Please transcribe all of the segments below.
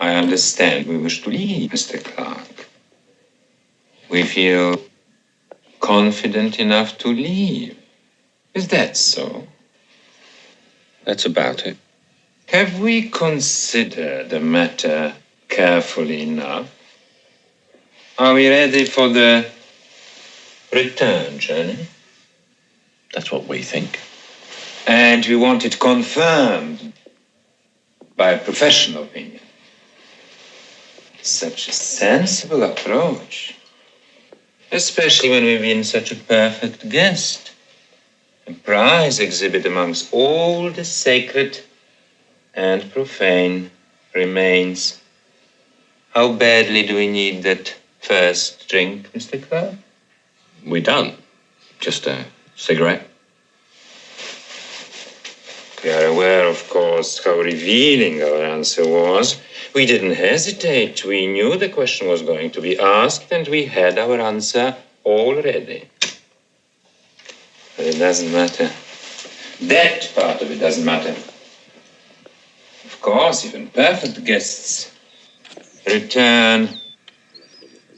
I understand we wish to leave, Mr. Clarke. We feel confident enough to leave. Is that so? That's about it. Have we considered the matter carefully enough? Are we ready for the return journey? That's what we think. And we want it confirmed by a professional opinion. Such a sensible approach. Especially when we've been such a perfect guest. A prize exhibit amongst all the sacred and profane remains. How badly do we need that first drink, Mr. Clarke? We don't. Just a cigarette. We are aware, of course, how revealing our answer was. We didn't hesitate. We knew the question was going to be asked, and we had our answer already. But it doesn't matter. That part of it doesn't matter. Of course, even perfect guests return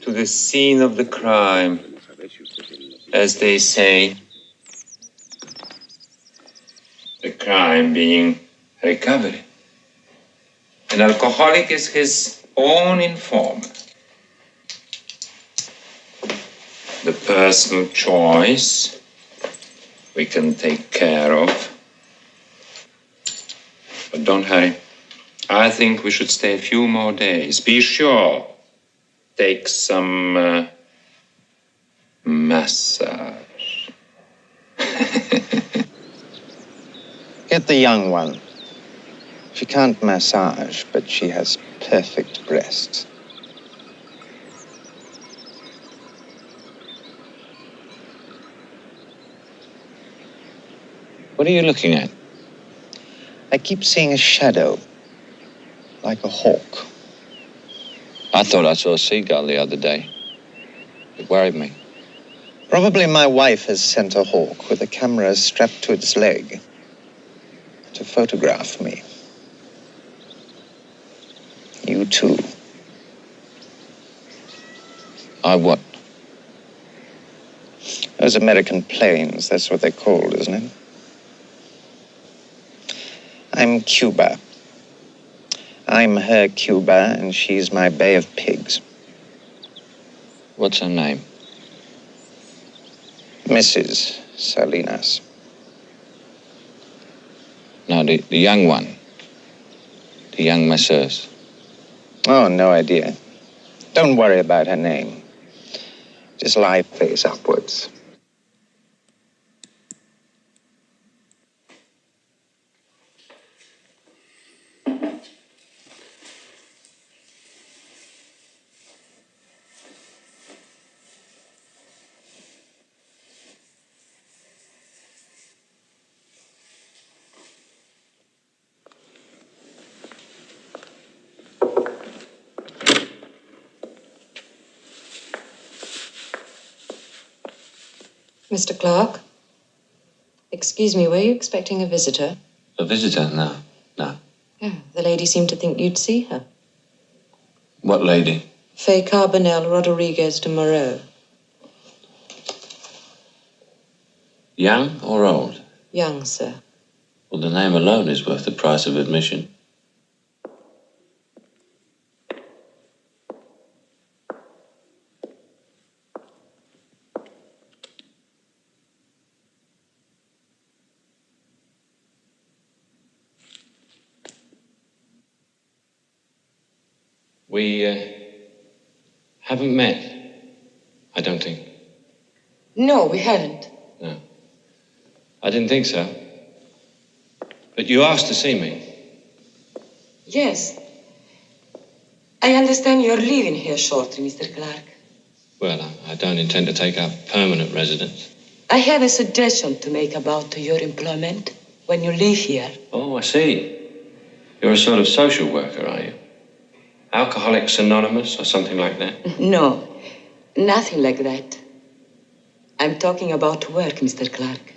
to the scene of the crime, as they say. The crime being recovery. An alcoholic is his own informer. The personal choice we can take care of. But don't hurry. I think we should stay a few more days. Be sure. Take some massage. Get the young one. She can't massage, but she has perfect breasts. What are you looking at? I keep seeing a shadow, like a hawk. I thought I saw a seagull the other day. It worried me. Probably my wife has sent a hawk with a camera strapped to its leg to photograph me. You too. I what? Those American planes, that's what they're called, isn't it? I'm Cuba. I'm her Cuba, and she's my Bay of Pigs. What's her name? Mrs. Salinas. No, the young one. The young masseuse. Oh, no idea. Don't worry about her name. Just lie face upwards. Mr. Clarke? Excuse me, were you expecting a visitor? A visitor? No. Yeah, the lady seemed to think you'd see her. What lady? Faye Carbonell Rodriguez de Moreau. Young or old? Young, sir. Well, the name alone is worth the price of admission. We haven't met, I don't think. No, we haven't. No. I didn't think so. But you asked to see me. Yes. I understand you're leaving here shortly, Mr. Clarke. Well, I don't intend to take up permanent residence. I have a suggestion to make about your employment when you leave here. Oh, I see. You're a sort of social worker, are you? Alcoholics Anonymous or something like that? No, nothing like that. I'm talking about work, Mr. Clarke.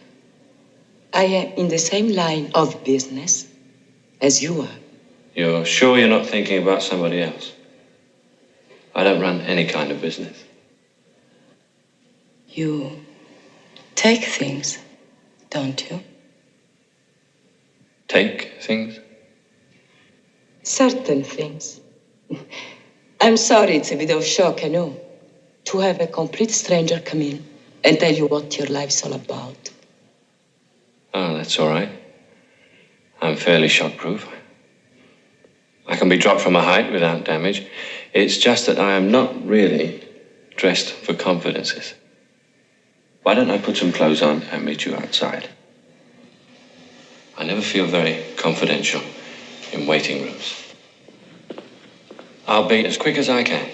I am in the same line of business as you are. You're sure you're not thinking about somebody else? I don't run any kind of business. You take things, don't you? Take things? Certain things. I'm sorry, it's a bit of shock, I know. To have a complete stranger come in and tell you what your life's all about. Oh, that's all right. I'm fairly shockproof. I can be dropped from a height without damage. It's just that I am not really dressed for confidences. Why don't I put some clothes on and meet you outside? I never feel very confidential in waiting rooms. I'll be as quick as I can.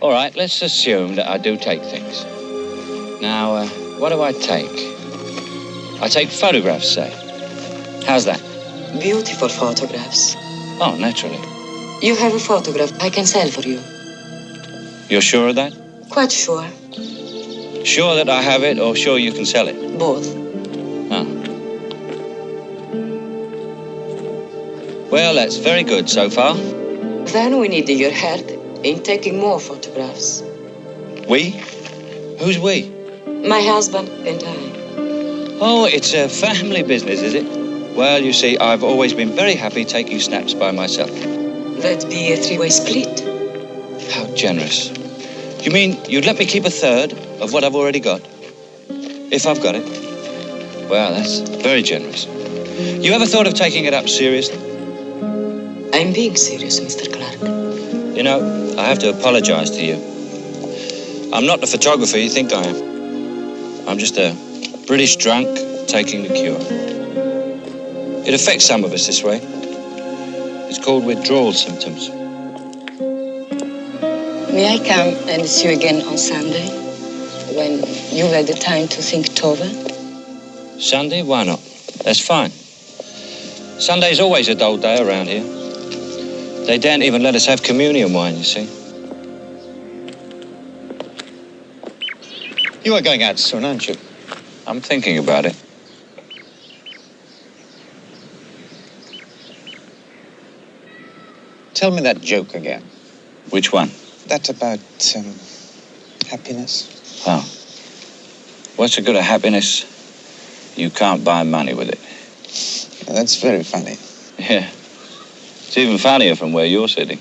All right, let's assume that I do take things. Now, what do I take? I take photographs, say. How's that? Beautiful photographs. Oh, naturally. You have a photograph I can sell for you. You're sure of that? Quite sure. Sure that I have it, or sure you can sell it? Both. Oh. Well, that's very good so far. Then we need your help in taking more photographs. We? Who's we? My husband and I. Oh, it's a family business, is it? Well, you see, I've always been very happy taking snaps by myself. That'd be a three-way split. How generous. You mean you'd let me keep a third of what I've already got? If I've got it? Well, that's very generous. You ever thought of taking it up seriously? I'm being serious, Mr. Clarke. You know, I have to apologize to you. I'm not the photographer you think I am. I'm just a British drunk taking the cure. It affects some of us this way. It's called withdrawal symptoms. May I come and see you again on Sunday, when you've had the time to think it over? Sunday? Why not? That's fine. Sunday's always a dull day around here. They daren't even let us have communion wine, you see. You are going out soon, aren't you? I'm thinking about it. Tell me that joke again. Which one? That about, happiness. Oh. What's the good of happiness? You can't buy money with it. That's very funny. Yeah. It's even funnier from where you're sitting.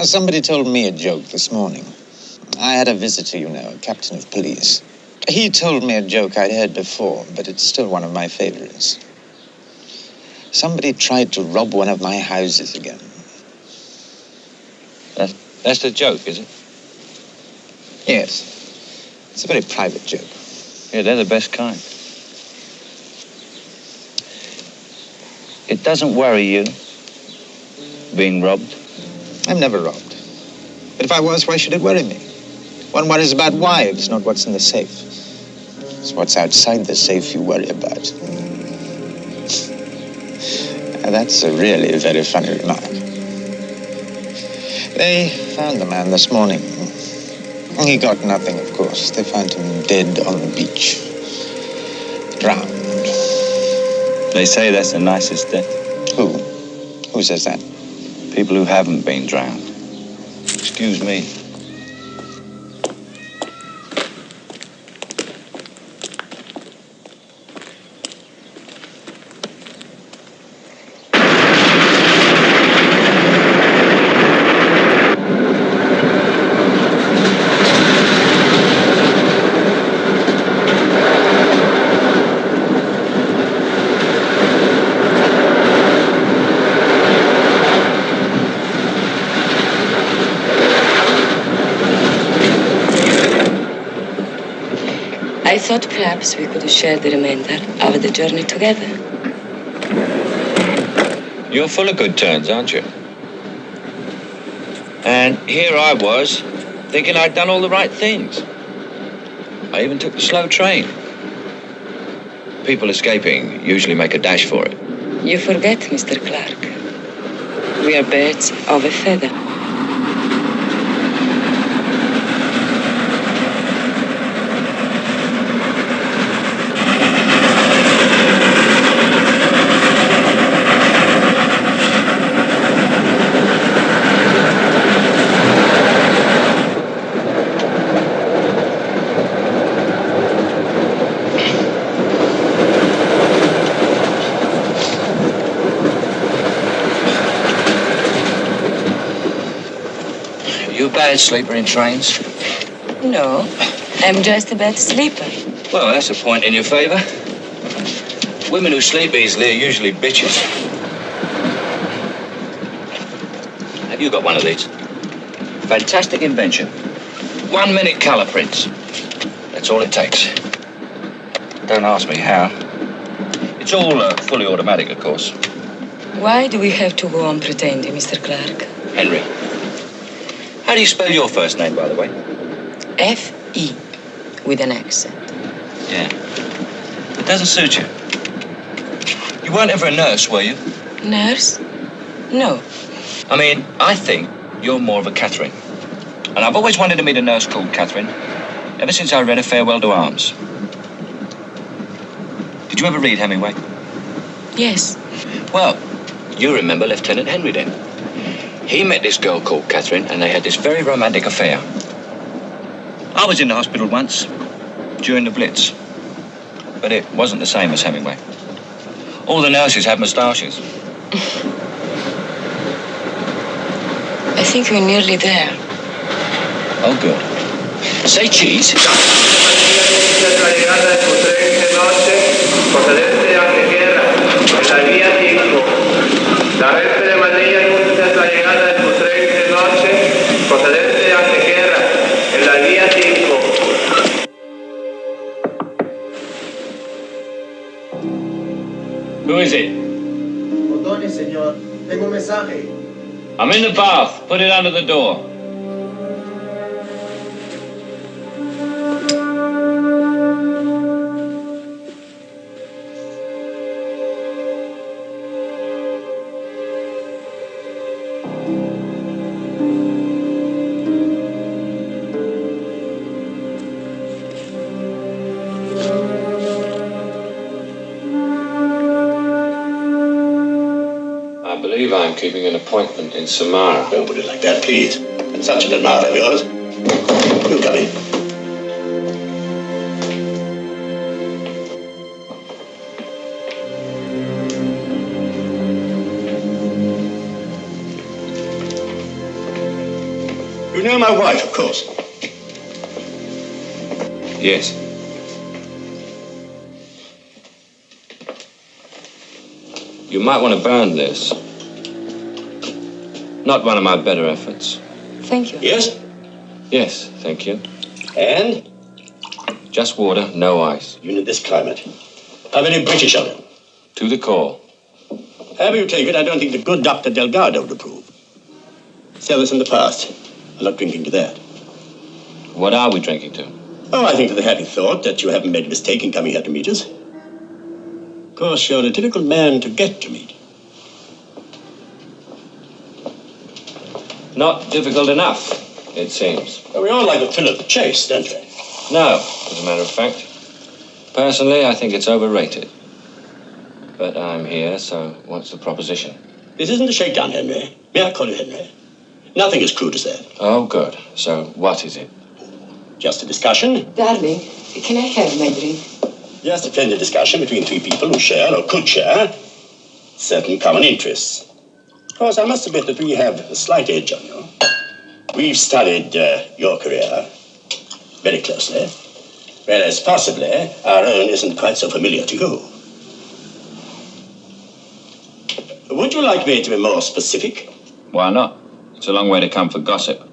Somebody told me a joke this morning. I had a visitor, you know, a captain of police. He told me a joke I'd heard before, but it's still one of my favorites. Somebody tried to rob one of my houses again. That's the joke, is it? Yes. It's a very private joke. Yeah, they're the best kind. It doesn't worry you, being robbed? I'm never robbed. But if I was, why should it worry me? One worries about wives, not what's in the safe. It's what's outside the safe you worry about. Now, that's a really very funny remark. They found the man this morning. He got nothing, of course. They found him dead on the beach. Drowned. They say that's the nicest death. Who? Who says that? People who haven't been drowned. Excuse me. I thought perhaps we could share the remainder of the journey together. You're full of good turns, aren't you? And here I was, thinking I'd done all the right things. I even took the slow train. People escaping usually make a dash for it. You forget, Mr. Clarke. We are birds of a feather. bad sleeper in trains? No, I'm just a bad sleeper. Well, that's a point in your favor. Women who sleep easily are usually bitches. Have you got one of these? Fantastic invention. 1 minute color prints. That's all it takes. Don't ask me how. It's all fully automatic, of course. Why do we have to go on pretending, Mr. Clarke? Henry. How do you spell your first name, by the way? F-E, with an accent. Yeah. It doesn't suit you. You weren't ever a nurse, were you? Nurse? No. I mean, I think you're more of a Catherine. And I've always wanted to meet a nurse called Catherine, ever since I read A Farewell to Arms. Did you ever read Hemingway? Yes. Well, you remember Lieutenant Henry then. He met this girl called Catherine, and they had this very romantic affair. I was in the hospital once, during the Blitz. But it wasn't the same as Hemingway. All the nurses had moustaches. I think we're nearly there. Oh, good. Say cheese. Who is it? Perdone, señor. Tengo un mensaje. I'm in the bath. Put it under the door. I believe I'm keeping an appointment in Samara. Don't put it like that, please. It's such an admirer of yours. You come in. You know my wife, of course. Yes. You might want to burn this. Not one of my better efforts. Thank you. Yes? Yes, thank you. And? Just water, no ice. Even in this climate. How very British of him. To the core. However you take it, I don't think the good Dr. Delgado would approve. Said this in the past. I'm not drinking to that. What are we drinking to? Oh, I think to the happy thought that you haven't made a mistake in coming here to meet us. Of course, you're a difficult man to get to meet. Not difficult enough, it seems. Well, we all like the thrill of the chase, don't we? No, as a matter of fact. Personally, I think it's overrated. But I'm here, so what's the proposition? This isn't a shakedown, Henry. May I call you Henry? Nothing as crude as that. Oh, good. So what is it? Just a discussion. Darling, can I have my drink? Just a friendly discussion between three people who share, or could share, certain common interests. Of course, I must admit that we have a slight edge on you. We've studied your career very closely, whereas possibly our own isn't quite so familiar to you. Would you like me to be more specific? Why not? It's a long way to come for gossip.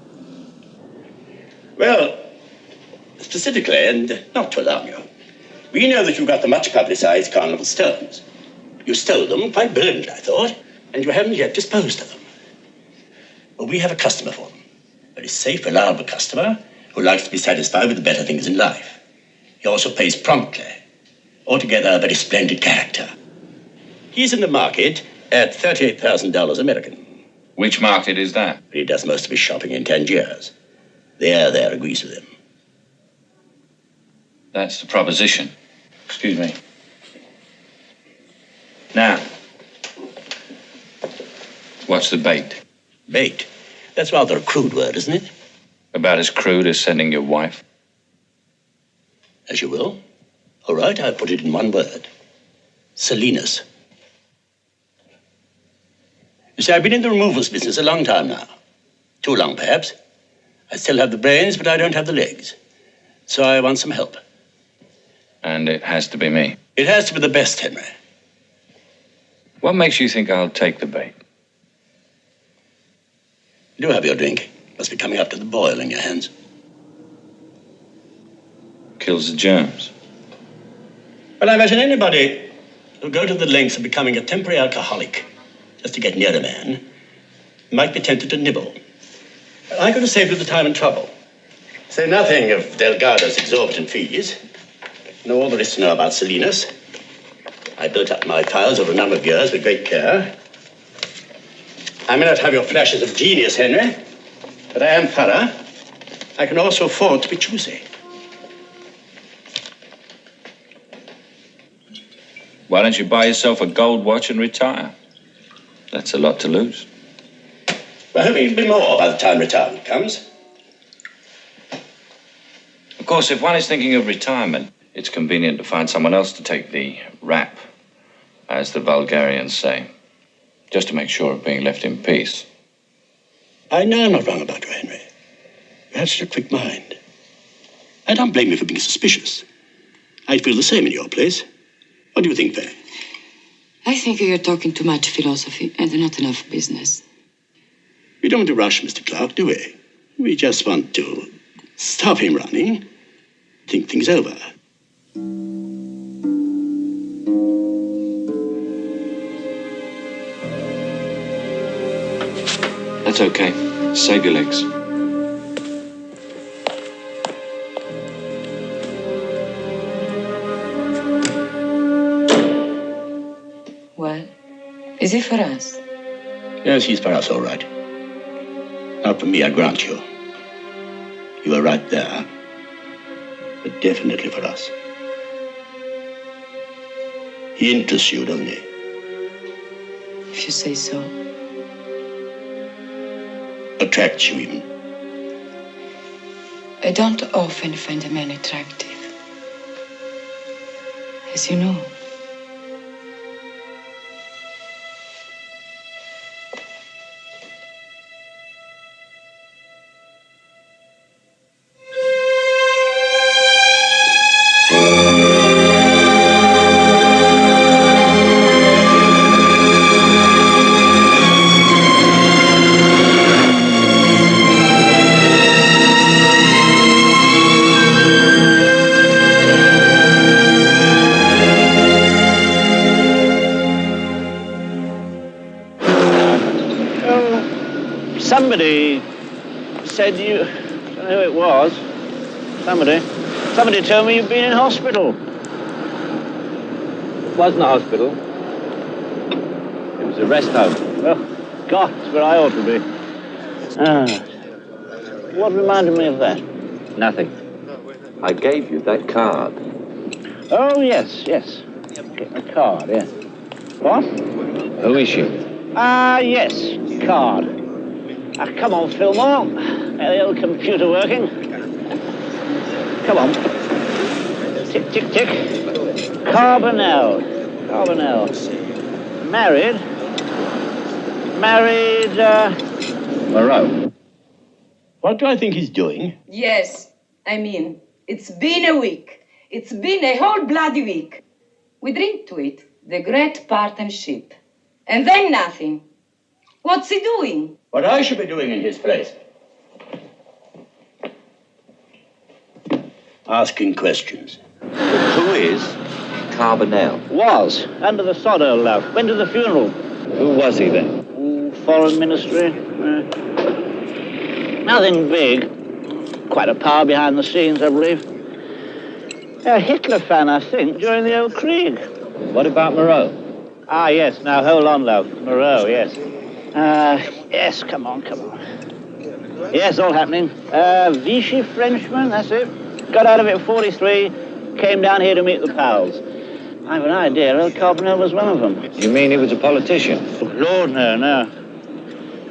Well, specifically, and not to alarm you, we know that you got the much publicized Carnival stones. You stole them quite brilliantly, I thought, and you haven't yet disposed of them. Well, we have a customer for them. A very safe, reliable customer who likes to be satisfied with the better things in life. He also pays promptly. Altogether, a very splendid character. He's in the market at $38,000 American. Which market is that? He does most of his shopping in Tangiers. The air there agrees with him. That's the proposition. Excuse me. Now, what's the bait? Bait? That's rather a crude word, isn't it? About as crude as sending your wife? As you will. All right, I'll put it in one word. Salinas. You see, I've been in the removals business a long time now. Too long, perhaps. I still have the brains, but I don't have the legs. So I want some help. And it has to be me. It has to be the best, Henry. What makes you think I'll take the bait? Do have your drink. Must be coming up to the boil in your hands. Kills the germs. Well, I imagine anybody who'll go to the lengths of becoming a temporary alcoholic just to get near a man might be tempted to nibble. I could have saved you the time and trouble. Say nothing of Delgado's exorbitant fees. Know all there is to know about Salinas. I built up my files over a number of years with great care. I may not have your flashes of genius, Henry, but I am thorough. I can also afford to be choosy. Why don't you buy yourself a gold watch and retire? That's a lot to lose. We're hoping it'll be more by the time retirement comes. Of course, if one is thinking of retirement, it's convenient to find someone else to take the rap, as the Bulgarians say, just to make sure of being left in peace. I know I'm not wrong about you, Henry. You have such a quick mind. I don't blame you for being suspicious. I'd feel the same in your place. What do you think, Faye? I think you're talking too much philosophy and not enough business. We don't want to rush Mr. Clarke, do we? We just want to stop him running, think things over. That's okay. Save your legs. Well, is it for us? Yes, he's for us, all right. Not for me, I grant you. You were right there. But definitely for us. He interests you, doesn't he? If you say so. Attracts you, even. I don't often find a man attractive. As you know. Somebody said you... I don't know who it was. Somebody told me you've been in hospital. It wasn't a hospital. It was a rest home. Oh, God, it's where I ought to be. What reminded me of that? Nothing. I gave you that card. Oh, yes. Get the card, yes. What? Who is she? Yes, card. Come on, Fillmore. Get the old computer working. Come on. Tick, tick, tick. Carbonell. Married, Moreau. What do I think he's doing? Yes, I mean, it's been a week. It's been a whole bloody week. We drink to it, the great partnership. And then nothing. What's he doing? What I should be doing in his place. Asking questions. Who is Carbonell? was under the sod, old love. Went to the funeral. Who was he then? Foreign ministry. Nothing big. Quite a power behind the scenes, I believe. A Hitler fan, I think, during the old Krieg. What about Moreau? Yes. Now, hold on, love. Moreau, yes. Yes, come on. Yes, all happening. Vichy Frenchman, that's it. Got out of it at 43, came down here to meet the pals. I have an idea El Carbonell was one of them. You mean he was a politician? Oh, Lord, no.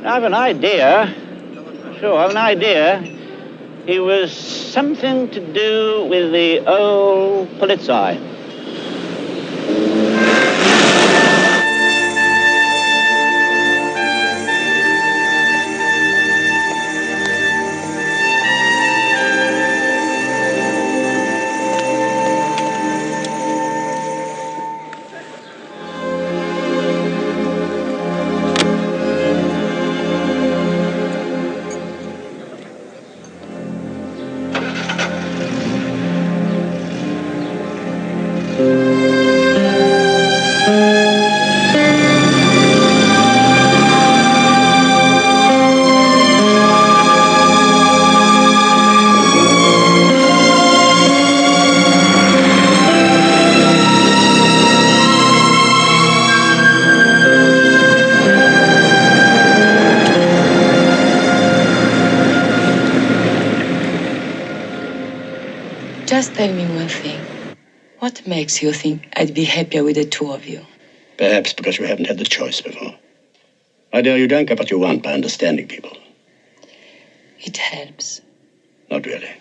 I have an idea. Sure, I have an idea. He was something to do with the old Polizei. Just tell me one thing. What makes you think I'd be happier with the two of you? Perhaps because you haven't had the choice before. My dear, you don't get what you want by understanding people. It helps. Not really.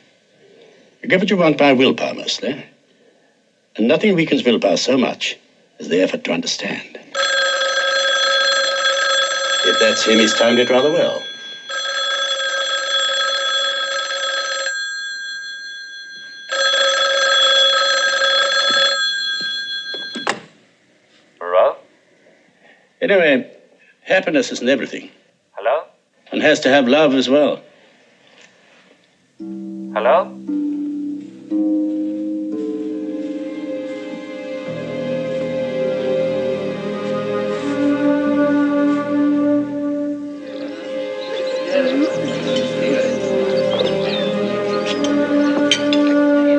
You get what you want by willpower, mostly. And nothing weakens willpower so much as the effort to understand. If that's him, he's timed it rather well. Moreau? Anyway, happiness isn't everything. Hello? And has to have love as well. Hello?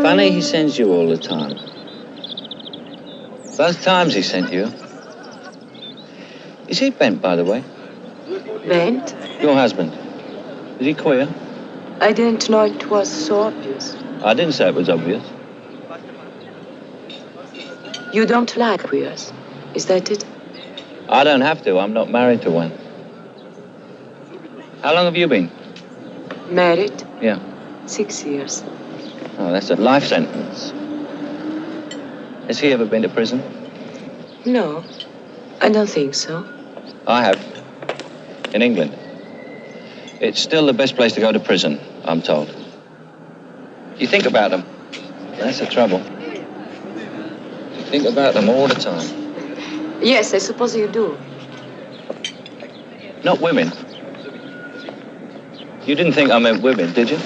Funny he sends you all the time. Both times he sent you. Is he bent, by the way? Bent? Your husband. Is he queer? I didn't know it was so obvious. I didn't say it was obvious. You don't like queers, is that it? I don't have to. I'm not married to one. How long have you been? Married? Yeah. 6 years. Oh, that's a life sentence. Has he ever been to prison? No, I don't think so. I have. In England. It's still the best place to go to prison, I'm told. You think about them. That's the trouble. You think about them all the time. Yes, I suppose you do. Not women. You didn't think I meant women, did you?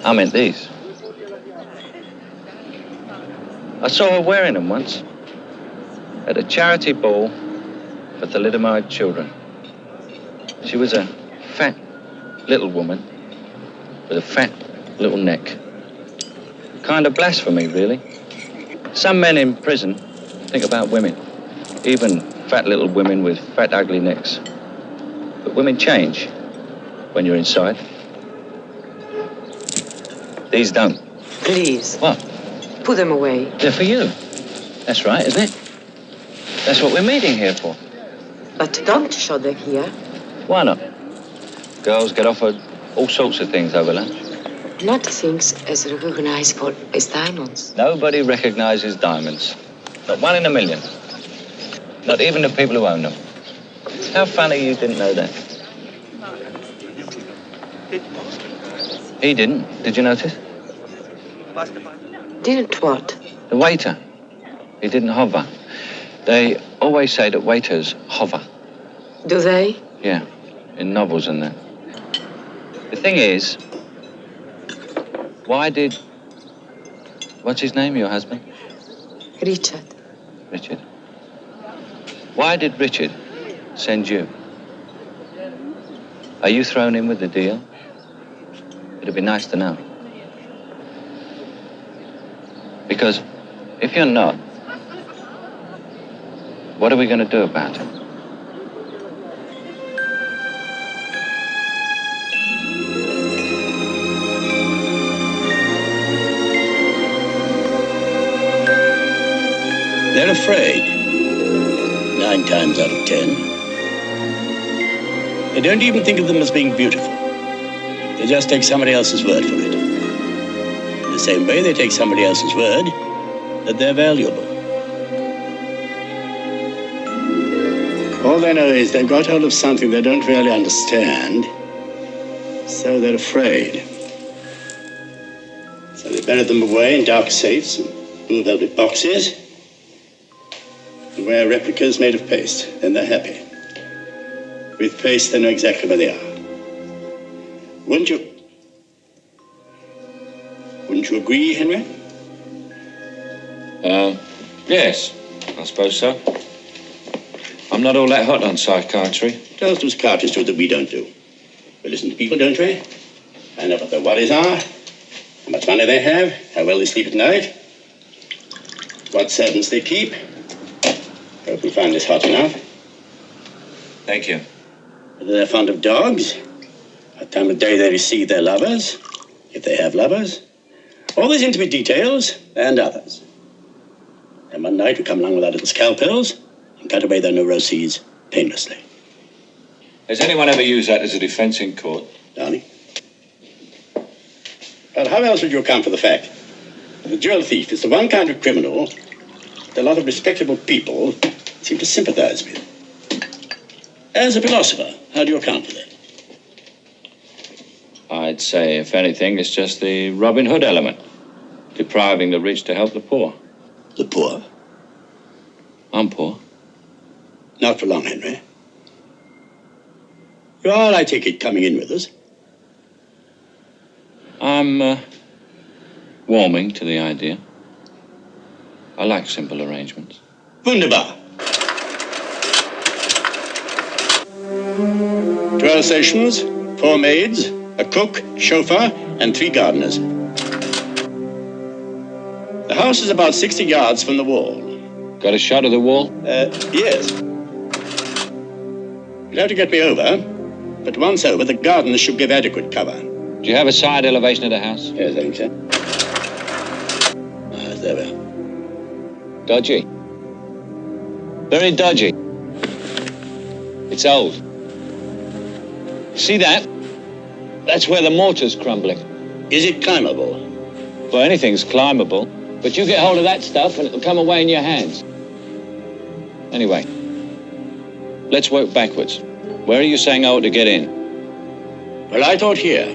I meant these. I saw her wearing them once. At a charity ball for thalidomide children. She was a fat little woman with a fat little neck. Kind of blasphemy, really. Some men in prison think about women. Even fat little women with fat, ugly necks. But women change when you're inside. These don't. Please. What? Put them away. They're for you. That's right, isn't it? That's what we're meeting here for. But don't show them here. Why not? Girls get offered all sorts of things over lunch. Not things as recognizable as diamonds. Nobody recognizes diamonds. Not one in a million. Not even the people who own them. How funny you didn't know that. He didn't. Did you notice? Didn't what? The waiter. He didn't hover. They always say that waiters hover. Do they? Yeah, in novels and that. The thing is, why did... What's his name, your husband? Richard. Richard. Why did Richard send you? Are you thrown in with the deal? It'd be nice to know. Because if you're not, what are we going to do about it? They're afraid. 9 times out of 10. They don't even think of them as being beautiful. They just take somebody else's word for it. In the same way, they take somebody else's word that they're valuable. All they know is they've got hold of something they don't really understand, so they're afraid. So they bury them away in dark safes and blue velvet boxes, and wear replicas made of paste. Then they're happy. With paste, they know exactly where they are. Wouldn't you agree, Henry? Yes, I suppose so. I'm not all that hot on psychiatry. What else do psychiatrists do that we don't do? We listen to people, don't we? Find out what their worries are, how much money they have, how well they sleep at night, what servants they keep. Hope we find this hot enough. Thank you. Whether they're fond of dogs, what time of day they receive their lovers, if they have lovers. All these intimate details and others. And one night we come along with our little scalpels and cut away their neuroses painlessly. Has anyone ever used that as a defense in court? Darling? Well, how else would you account for the fact that the jewel thief is the one kind of criminal that a lot of respectable people seem to sympathize with? As a philosopher, how do you account for that? I'd say, if anything, it's just the Robin Hood element. Depriving the rich to help the poor. The poor? I'm poor. Not for long, Henry. You are, I take it, coming in with us. I'm warming to the idea. I like simple arrangements. Wunderbar. 12 stations, 4 maids, a cook, chauffeur, and 3 gardeners. The house is about 60 yards from the wall. Got a shot of the wall? Yes. You'll have to get me over, but once over, the gardeners should give adequate cover. Do you have a side elevation of the house? Yes, I think so. There we are. Dodgy. Very dodgy. It's old. See that? That's where the mortar's crumbling. Is it climbable? Well, anything's climbable, but you get hold of that stuff and it'll come away in your hands. Anyway, let's work backwards. Where are you saying I ought to get in? Well, I thought here.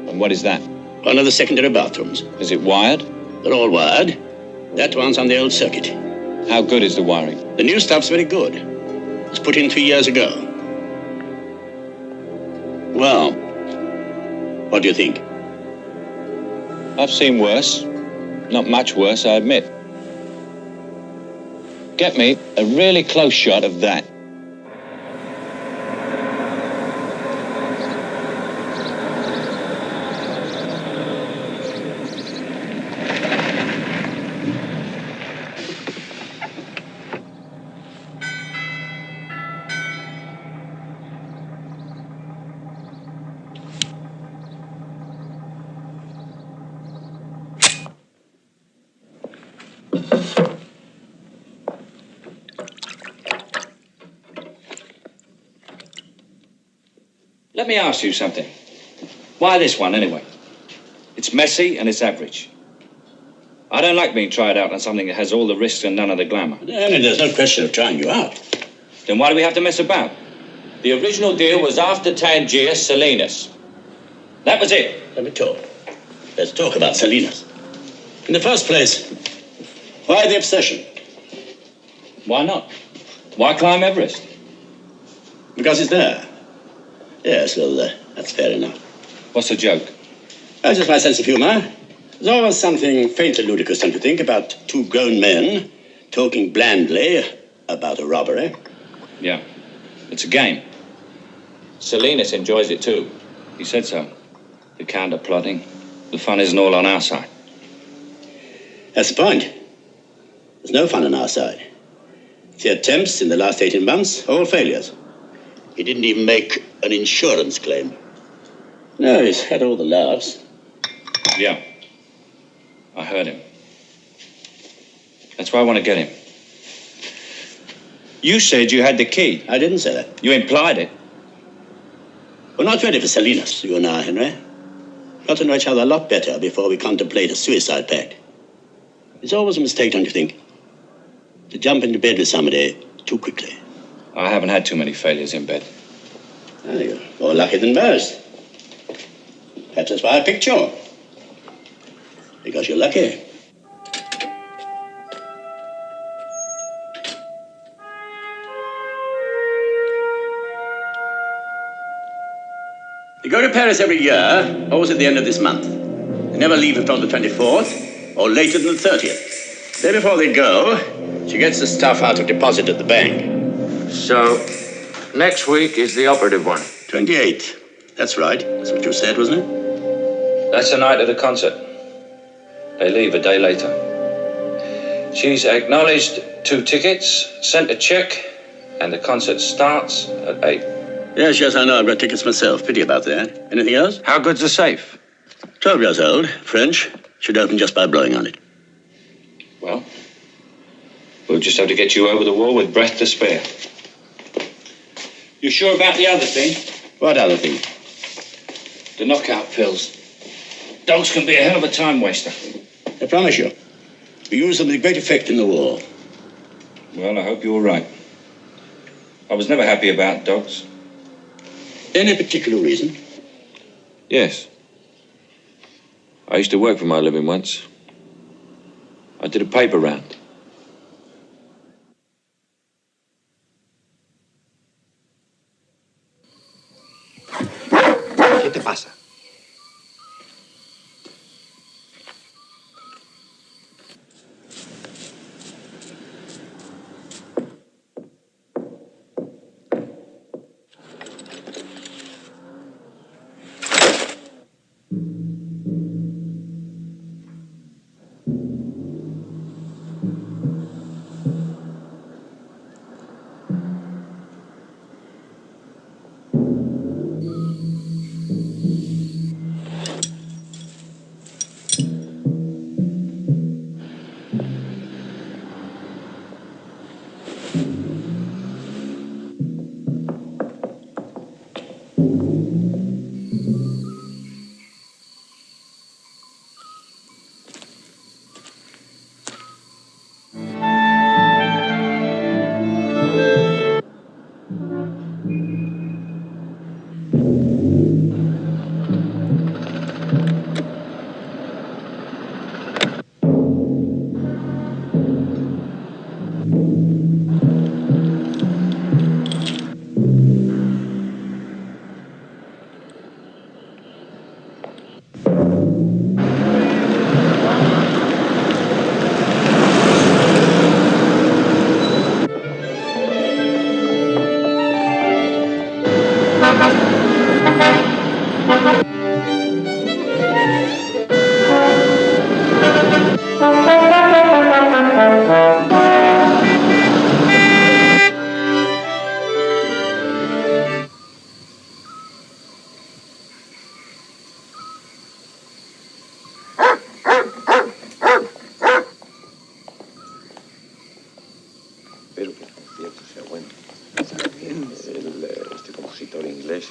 And what is that? One of the secondary bathrooms. Is it wired? They're all wired. That one's on the old circuit. How good is the wiring? The new stuff's very good. It was put in 3 years ago. Well, what do you think? I've seen worse. Not much worse, I admit. Get me a really close shot of that. Let me ask you something. Why this one, anyway? It's messy and it's average. I don't like being tried out on something that has all the risks and none of the glamour. There's no question of trying you out. Then why do we have to mess about? The original deal was after Tangier, Salinas. That was it. Let me talk. Let's talk about Salinas. In the first place, why the obsession? Why not? Why climb Everest? Because it's there. Yes, well, that's fair enough. What's the joke? That's just my sense of humor. There's always something faintly ludicrous, don't you think, about 2 grown men talking blandly about a robbery? Yeah. It's a game. Salinas enjoys it too. He said so. The counter-plotting. The fun isn't all on our side. That's the point. There's no fun on our side. The attempts in the last 18 months, all failures. He didn't even make an insurance claim. No, he's had all the laughs. Yeah. I heard him. That's why I want to get him. You said you had the key. I didn't say that. You implied it. We're not ready for Salinas, you and I, Henry. Got to know each other a lot better before we contemplate a suicide pact. It's always a mistake, don't you think? To jump into bed with somebody too quickly. I haven't had too many failures in bed. Well, you're more lucky than most. Perhaps that's why I picked you. Because you're lucky. You go to Paris every year, always at the end of this month. They never leave until the 24th, or later than the 30th. The day before they go, she gets the stuff out of deposit at the bank. So, next week is the operative one. 28th. That's right. That's what you said, wasn't it? That's the night of the concert. They leave a day later. She's acknowledged 2 tickets, sent a check, and the concert starts at 8. Yes, I know. I've got tickets myself. Pity about that. Anything else? How good's the safe? 12 years old. French. Should open just by blowing on it. Well, we'll just have to get you over the wall with breath to spare. You sure about the other thing? What other thing? The knockout pills. Dogs can be a hell of a time waster. I promise you. We use them with great effect in the war. Well, I hope you're right. I was never happy about dogs. Any particular reason? Yes. I used to work for my living once. I did a paper round. ¿Qué te pasa?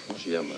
¿Cómo se llama?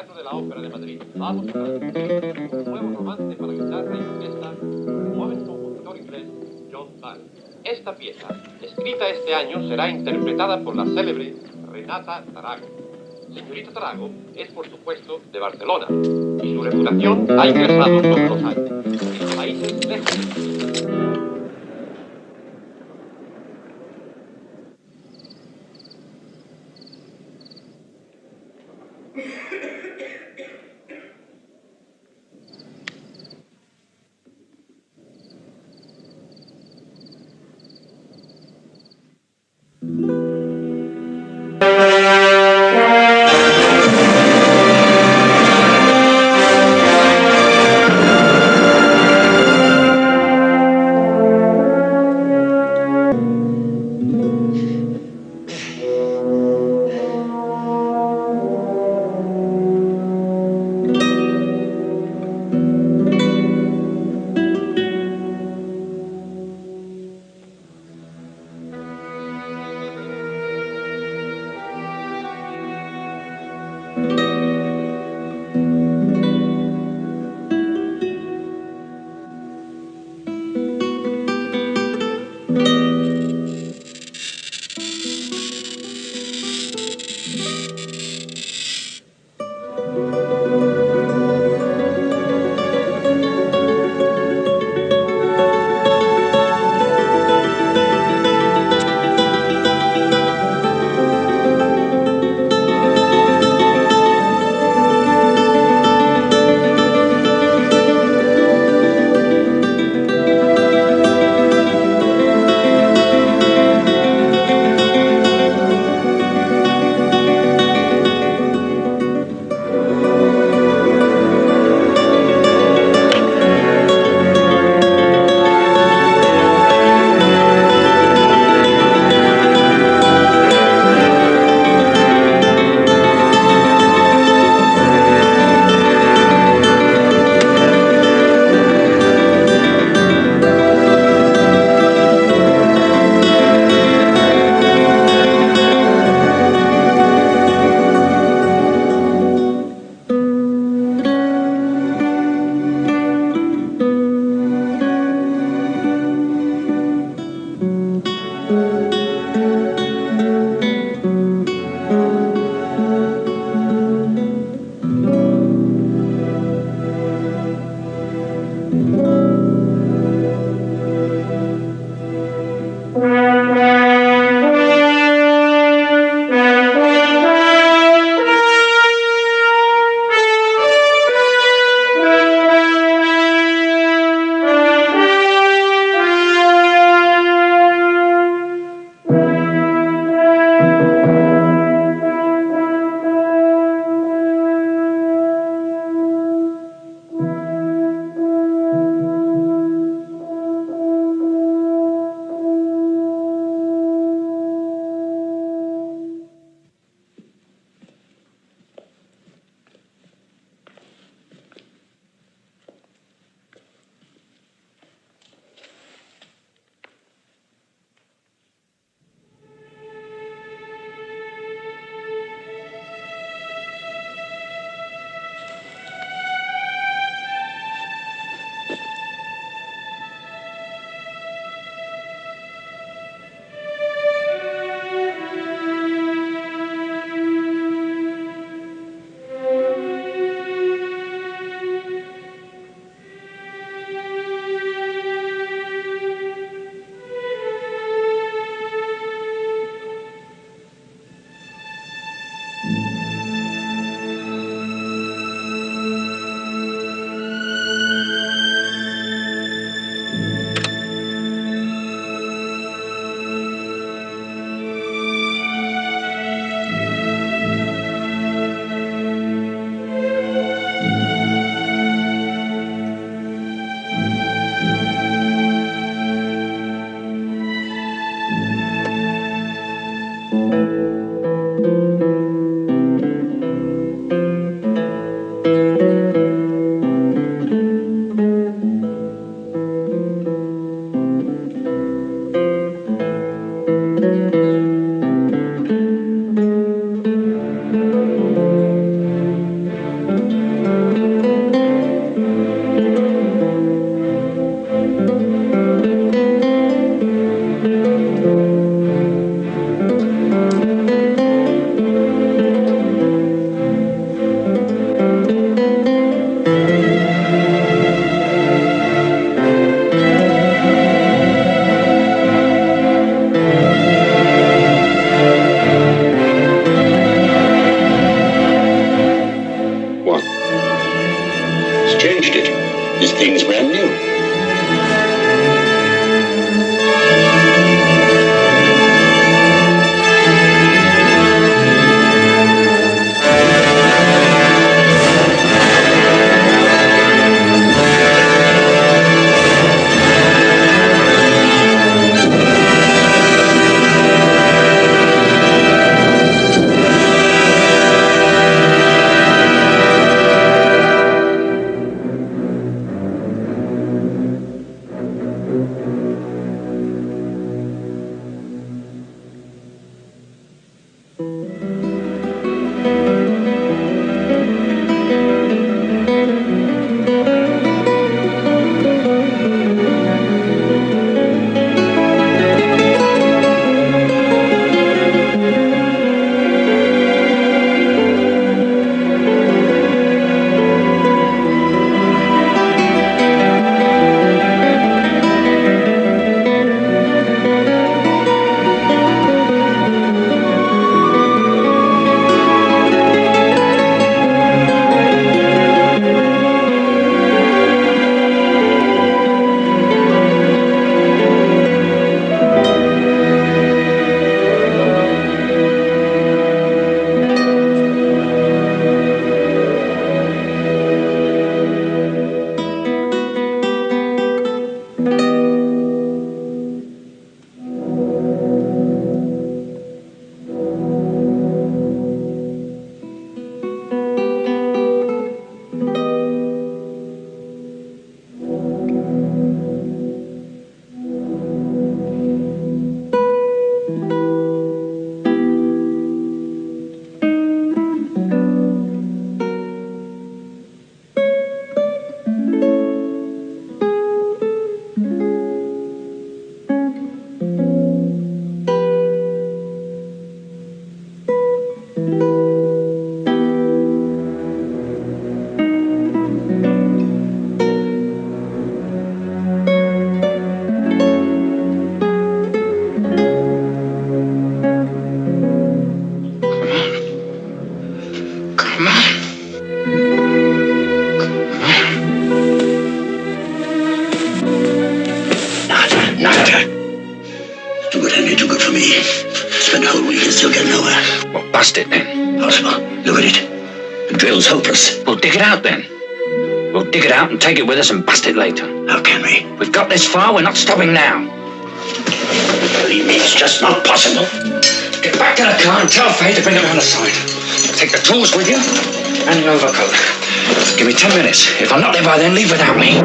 Teatro de la Ópera de Madrid. Vamos a un nuevo romance para guitarra y orquesta, un joven compositor inglés, John Barry. Esta pieza, escrita este año, será interpretada por la célebre Renata Tarago. Señorita Tarago es, por supuesto, de Barcelona, y su reputación ha ingresado todos los años. En los países lejos. changed it. This thing's brand new. Bust it then. Possible. Look at it. The drill's hopeless. We'll dig it out then. We'll dig it out and take it with us and bust it later. How can we? We've got this far, we're not stopping now. Believe me, it's just not possible. Get back to the car and tell Faye to bring it around the side. Take the tools with you and your overcoat. Give me 10 minutes. If I'm not there by then, leave without me.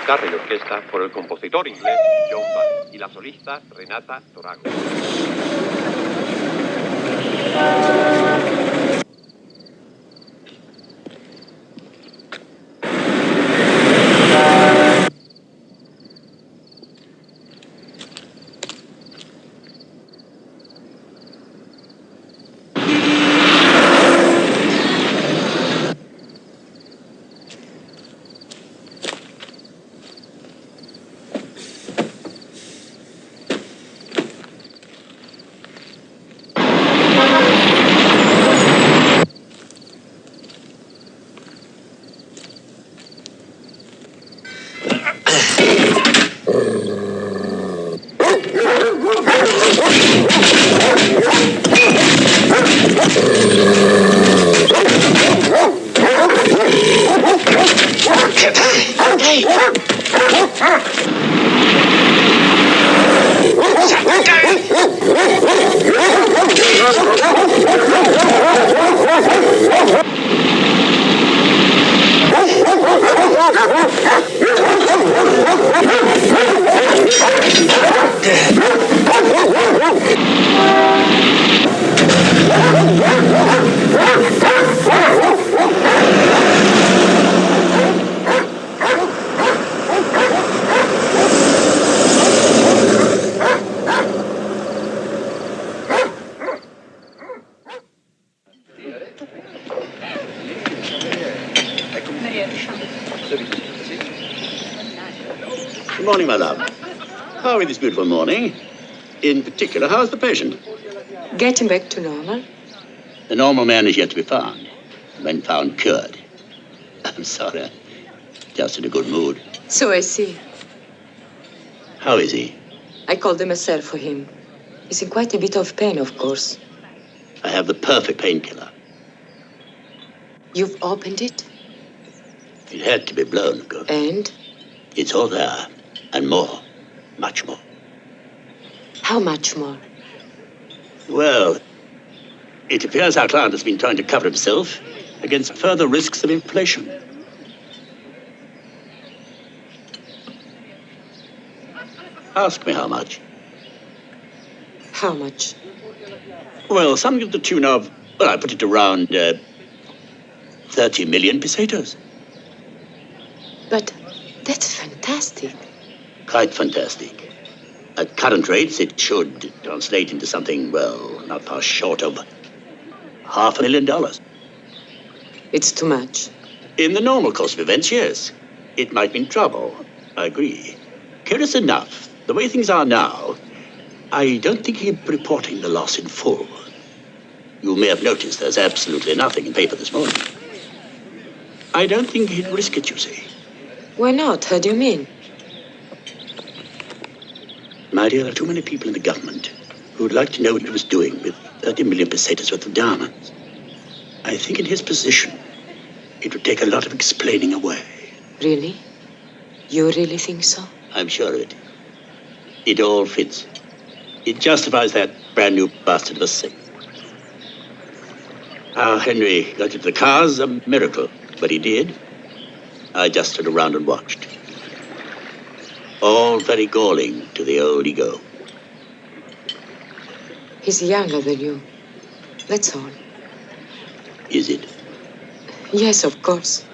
guitarra y orquesta por el compositor inglés John Barry y la solista Renata Torago. Good morning, my love. How are we this beautiful morning? In particular, how's the patient? Getting back to normal. The normal man is yet to be found. When found, cured. I'm sorry. Just in a good mood. So I see. How is he? I called the masseur for him. He's in quite a bit of pain, of course. I have the perfect painkiller. You've opened it? It had to be blown, of course. And? It's all there. And more. Much more. How much more? Well, it appears our client has been trying to cover himself against further risks of inflation. Ask me how much. How much? Well, something to the tune of, well, I put it around 30 million pesetas. But that's fantastic. Quite fantastic. At current rates, it should translate into something, well, not far short of $500,000. It's too much. In the normal course of events, yes. It might mean trouble. I agree. Curious enough, the way things are now, I don't think he'd be reporting the loss in full. You may have noticed there's absolutely nothing in paper this morning. I don't think he'd risk it, you see. Why not? How do you mean? My dear, there are too many people in the government who would like to know what he was doing with 30 million pesetas worth of diamonds. I think in his position, it would take a lot of explaining away. Really? You really think so? I'm sure of it. It all fits. It justifies that brand new bastard of a sick. How Henry got into the car's a miracle, but he did. I just stood around and watched. All very galling to the old ego. He's younger than you. That's all. Is it? Yes, of course.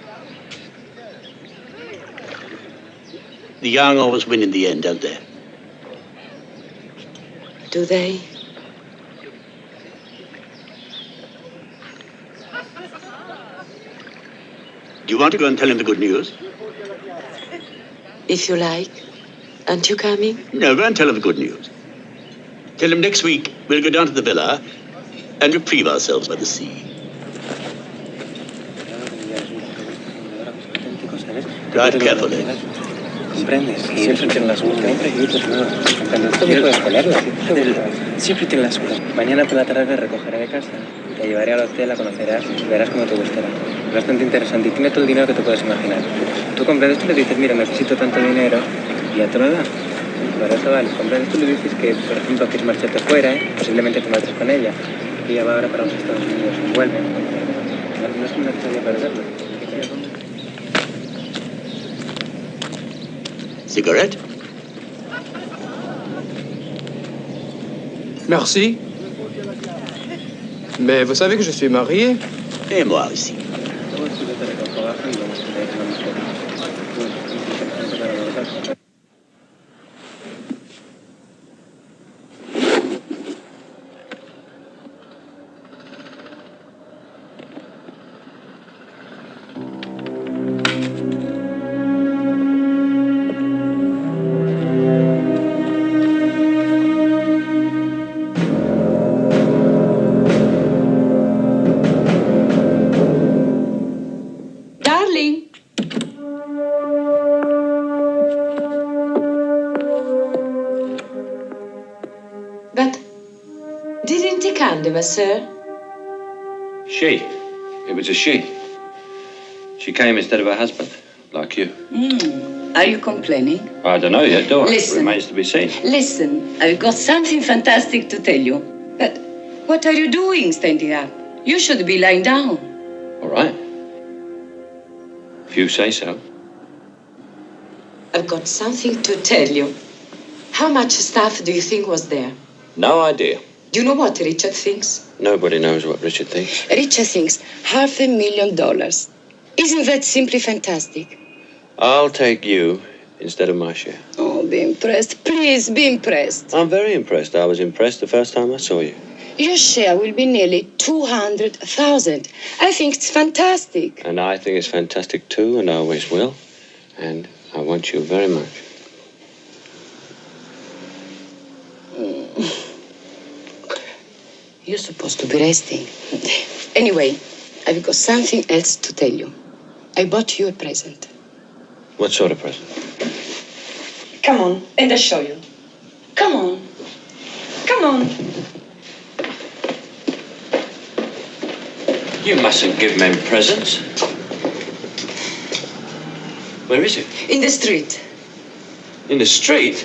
The young always win in the end, don't they? Do they? Do you want to go and tell him the good news? If you like. Aren't you coming? No, go and tell him the good news. Tell him next week we'll go down to the villa and reprieve ourselves by the sea. Drive carefully. ¿Comprendes? Siempre tienen las últimas. Esto no puedes ponerlo. Siempre tienen las últimas. Mañana por la tarde te recogeré de casa. Te llevaré al hotel, la conocerás y verás cómo te gustará. Es bastante interesante y tiene todo el dinero que te puedes imaginar. Tú comprendes, tú le dices, mira, necesito tanto dinero y ya te lo da. Por eso vale. Comprendes, tú le dices que, por ejemplo, quieres marcharte fuera, posiblemente te marches con ella. Y ella va ahora para los Estados Unidos y vuelve. No es necesario perderlo. Cigarette? Merci. Mais vous savez que je suis marié? Et moi aussi. Darling. But didn't he come, the masseur? She. It was a she. She came instead of her husband, like you. Are you complaining? I don't know yet, do I? Listen. Remains to be seen. Listen, I've got something fantastic to tell you. But what are you doing standing up? You should be lying down. All right. If you say so. I've got something to tell you. How much stuff do you think was there? No idea. Do you know what Richard thinks? Nobody knows what Richard thinks. Richard thinks $500,000. Isn't that simply fantastic? I'll take you instead of my share. Oh, be impressed. Please, be impressed. I'm very impressed. I was impressed the first time I saw you. Your share will be nearly $200,000. I think it's fantastic. And I think it's fantastic too, and I always will. And I want you very much. You're supposed to be resting. Anyway, I've got something else to tell you. I bought you a present. What sort of present? Come on, and I'll show you. Come on. Come on. You mustn't give men presents. Where is it? In the street. In the street?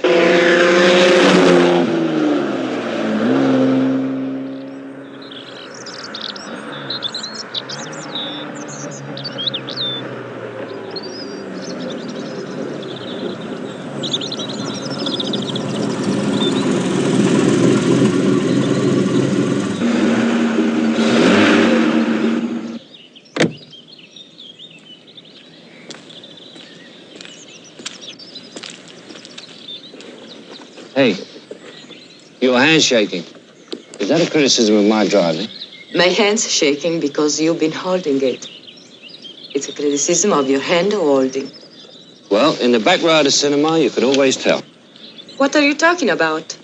Hey, your hand's shaking. Is that a criticism of my driving? My hand's shaking because you've been holding it. It's a criticism of your hand holding. Well, in the back row of the cinema, you could always tell. What are you talking about?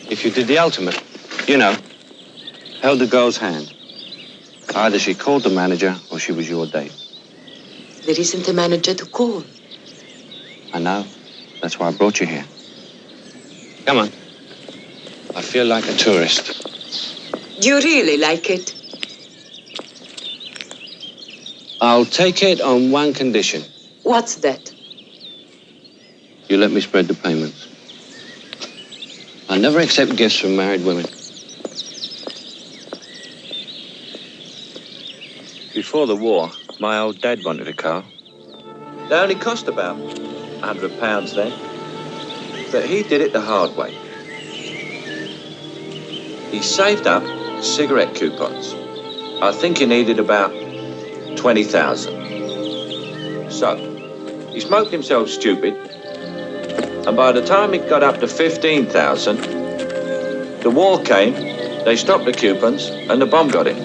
If you did the ultimate, you know, held the girl's hand. Either she called the manager or she was your date. There isn't a manager to call. I know. That's why I brought you here. Come on. I feel like a tourist. Do you really like it? I'll take it on one condition. What's that? You let me spread the payments. I never accept gifts from married women. Before the war, my old dad wanted a car. They only cost about £100 then. But he did it the hard way. He saved up cigarette coupons. I think he needed about 20,000. So, he smoked himself stupid. And by the time it got up to 15,000, the war came, they stopped the coupons, and the bomb got him.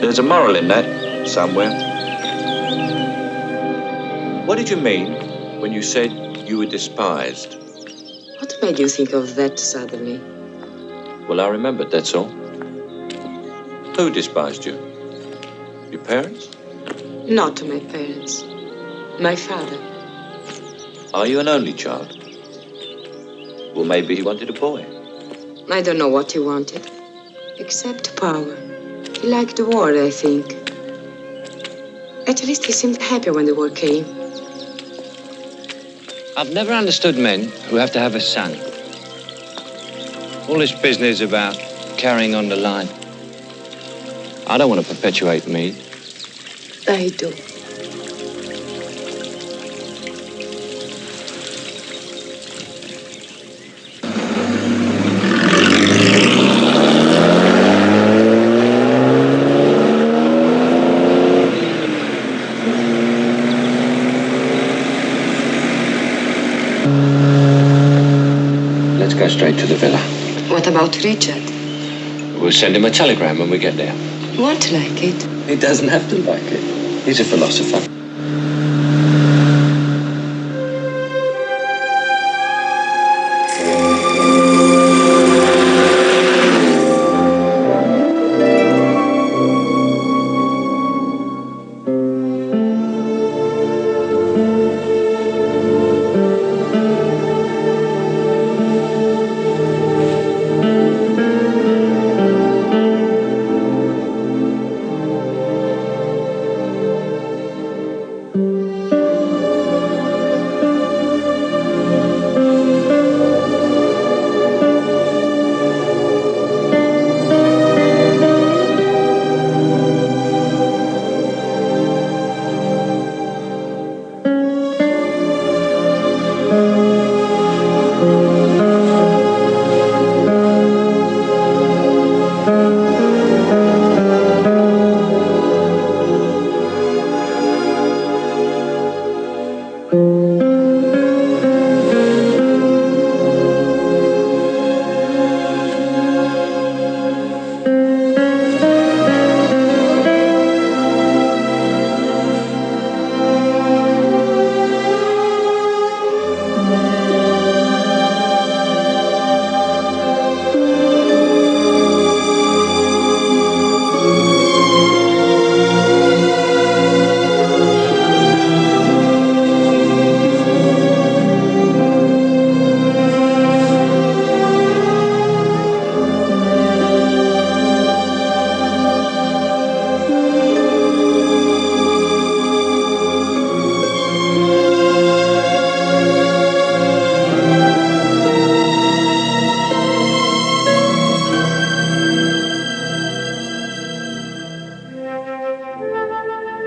There's a moral in that, somewhere. What did you mean when you said you were despised? What made you think of that suddenly? Well, I remembered, that's all. Who despised you? Your parents? Not my parents. My father. Are you an only child? Well, maybe he wanted a boy. I don't know what he wanted. Except power. He liked the war, I think. At least he seemed happy when the war came. I've never understood men who have to have a son. All this business about carrying on the line. I don't want to perpetuate me. I do. go straight to the villa. What about Richard? We'll send him a telegram when we get there. He won't like it. He doesn't have to like it. He's a philosopher.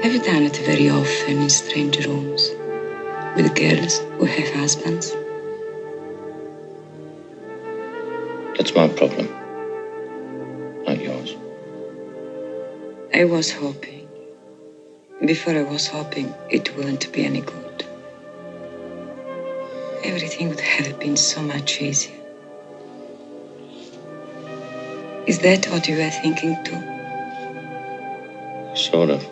Have you done it very often in strange rooms with girls who have husbands? That's my problem, not yours. I was hoping. Before I was hoping it wouldn't be any good. Everything would have been so much easier. Is that what you were thinking too? Sort of.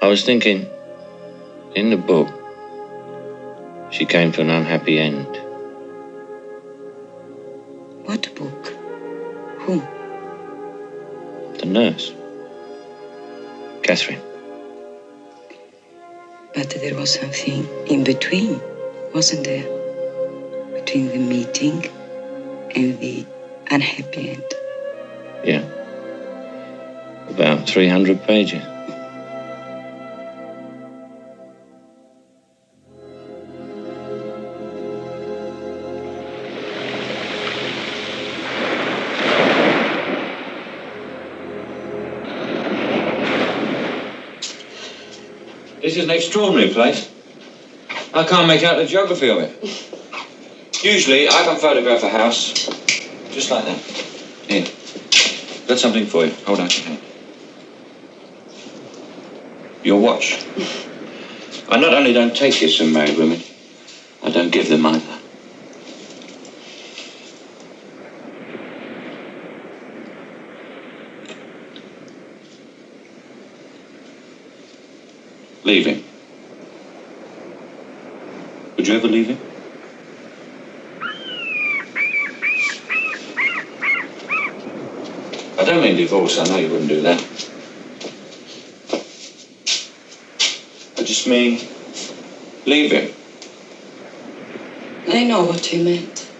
I was thinking, in the book, she came to an unhappy end. What book? Who? The nurse. Catherine. But there was something in between, wasn't there? Between the meeting and the unhappy end. Yeah. About 300 pages. This is an extraordinary place. I can't make out the geography of it. Usually, I can photograph a house just like that. Here. Got something for you. Hold out your hand. Your watch. I not only don't take gifts from married women, I don't give them either. Leave him. Would you ever leave him? I don't mean divorce, I know you wouldn't do that. I just mean, leave him. I know what you meant.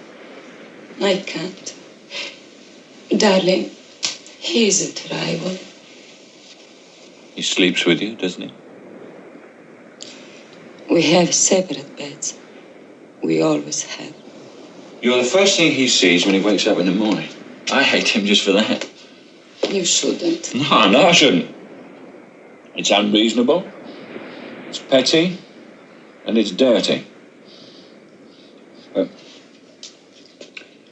I can't. Darling, he isn't a rival. He sleeps with you, doesn't he? We have separate beds. We always have. You're the first thing he sees when he wakes up in the morning. I hate him just for that. You shouldn't. No, I shouldn't. It's unreasonable, it's petty, and it's dirty. But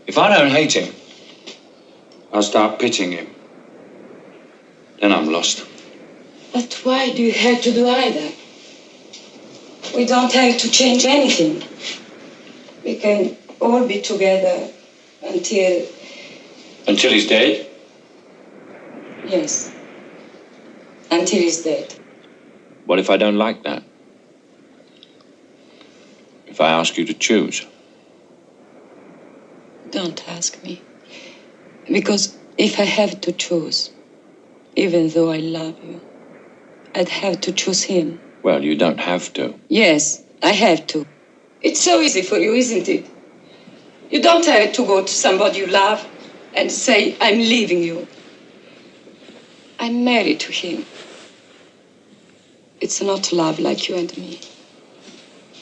if I don't hate him, I'll start pitying him. Then I'm lost. But why do you have to do either? We don't have to change anything. We can all be together until... Until he's dead? Yes. Until he's dead. What if I don't like that? If I ask you to choose? Don't ask me. Because if I have to choose, even though I love you, I'd have to choose him. Well, you don't have to. Yes, I have to. It's so easy for you, isn't it? You don't have to go to somebody you love and say, I'm leaving you. I'm married to him. It's not love like you and me,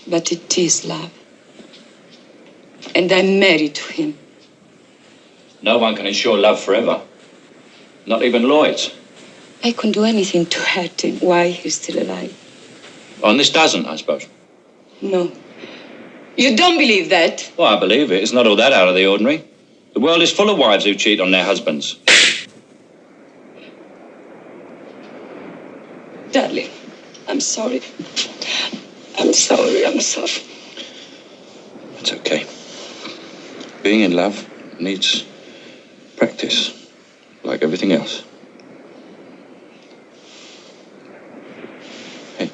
but it is love. And I'm married to him. No one can ensure love forever. Not even Lloyd's. I can do anything to hurt him while he's still alive. Oh, and this doesn't, I suppose. No. You don't believe that? Well, I believe it. It's not all that out of the ordinary. The world is full of wives who cheat on their husbands. Darling, I'm sorry. I'm sorry. It's okay. Being in love needs practice, like everything else. Hey.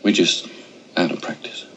We're just out of practice.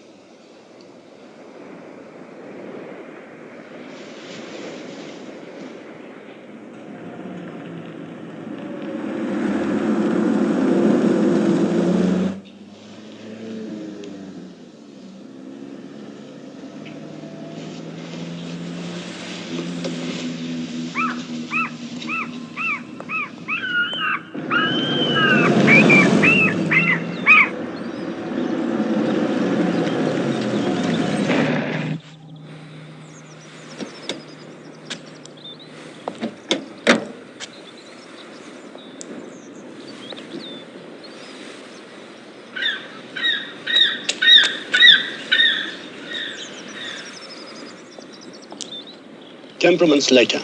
Temperaments later.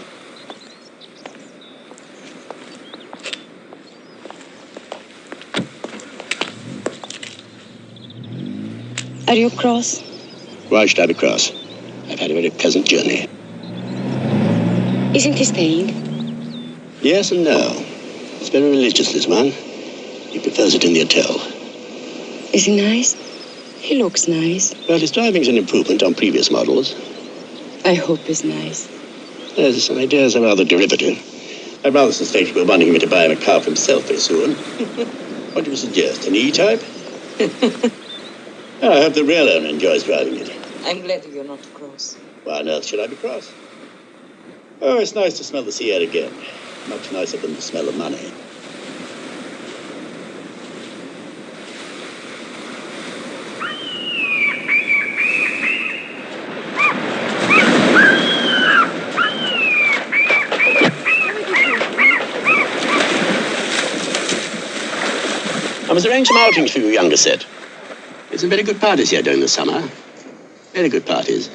Are you cross? Why should I be cross? I've had a very pleasant journey. Isn't he staying? Yes and no. It's very religious, this one. He prefers it in the hotel. Is he nice? He looks nice. Well, his driving's an improvement on previous models. I hope he's nice. Yes, his ideas are rather derivative. I'd rather suspect you were wanting him to buy him a car for himself very soon. What do you suggest, an E-type? I hope the real owner enjoys driving it. I'm glad you're not cross. Why on earth should I be cross? Oh, it's nice to smell the sea air again. Much nicer than the smell of money. I must arrange some outings for you younger set. There's some very good parties here during the summer. Very good parties.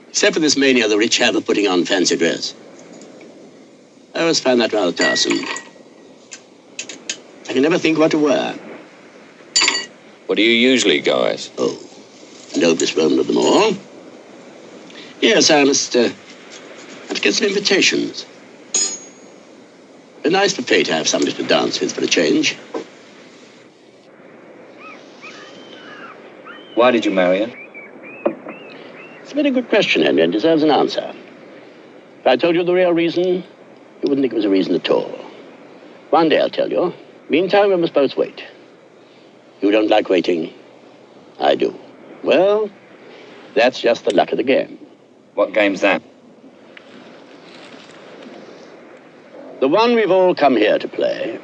Except for this mania the rich have of putting on fancy dress. I always find that rather tiresome. I can never think what to wear. What do you usually go as? Oh, noblest Roman of them all. Yes, I must have to get some invitations. It's nice for Fate to have somebody to dance with for a change. Why did you marry her? It's a very good question, Henry, and deserves an answer. If I told you the real reason, you wouldn't think it was a reason at all. One day I'll tell you. Meantime, we must both wait. You don't like waiting. I do. Well, that's just the luck of the game. What game's that? The one we've all come here to play.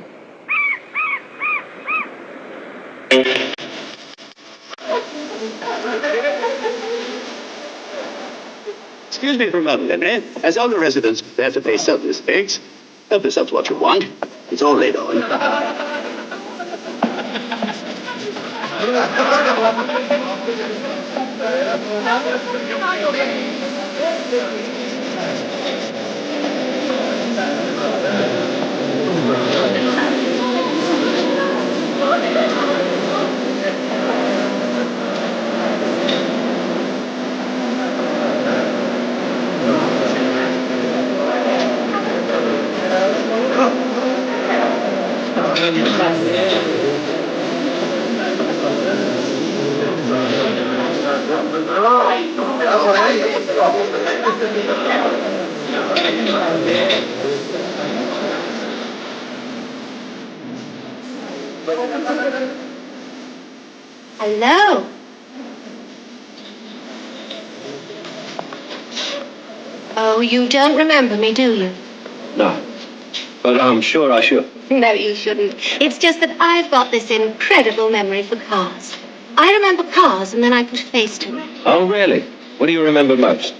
Excuse me for a moment, Henry. As older residents, they have to pay certain respects. Help yourself to what you want. It's all laid on. Hello. Oh, you don't remember me, do you? No. But I'm sure I should. No, you shouldn't. It's just that I've got this incredible memory for cars. I remember cars, and then I put a face to them. Oh, really? What do you remember most?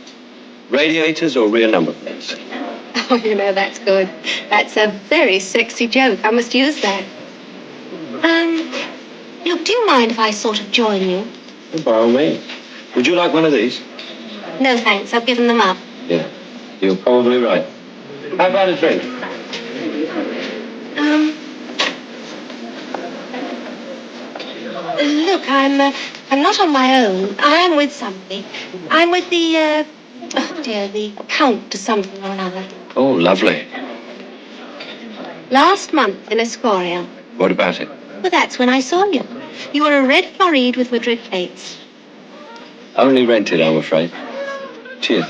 Radiators or rear number plates? Oh, you know, that's good. That's a very sexy joke. I must use that. Look, do you mind if I sort of join you? By all means. Would you like one of these? No, thanks. I've given them up. Yeah, you're probably right. How about a drink? Look, I'm not on my own. I am with somebody. I'm with the Count to something or another. Oh, lovely. Last month in Escorial. What about it? Well, that's when I saw you. You were a red Floride with Madrid plates. Only rented, I'm afraid. Cheers.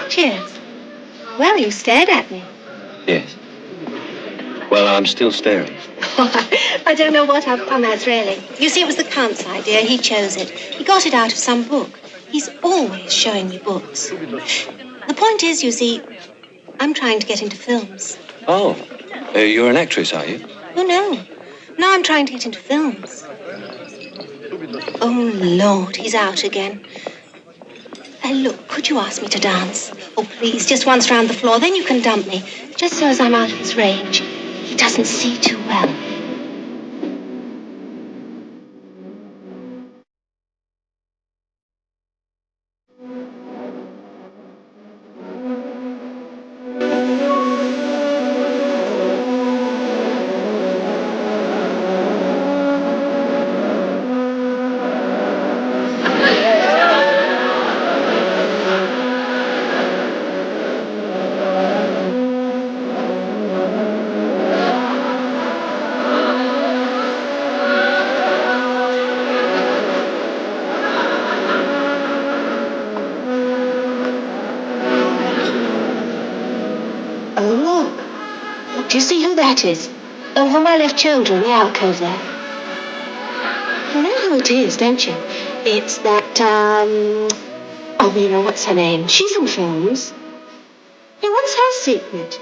Cheers. Well, you stared at me. Yes. Well, I'm still staring. I don't know what I've come as, really. You see, it was the Count's idea. He chose it. He got it out of some book. He's always showing me books. The point is, you see, I'm trying to get into films. Oh, you're an actress, are you? Oh, no. No, I'm trying to get into films. Oh, Lord, he's out again. Look, could you ask me to dance? Oh, please, just once round the floor, then you can dump me. Just so as I'm out of his range. He doesn't see too well. Do you see who that is? Over my left shoulder in the alcove there. You know who it is, don't you? It's that, oh, you know, what's her name? She's in films. Hey, what's her secret?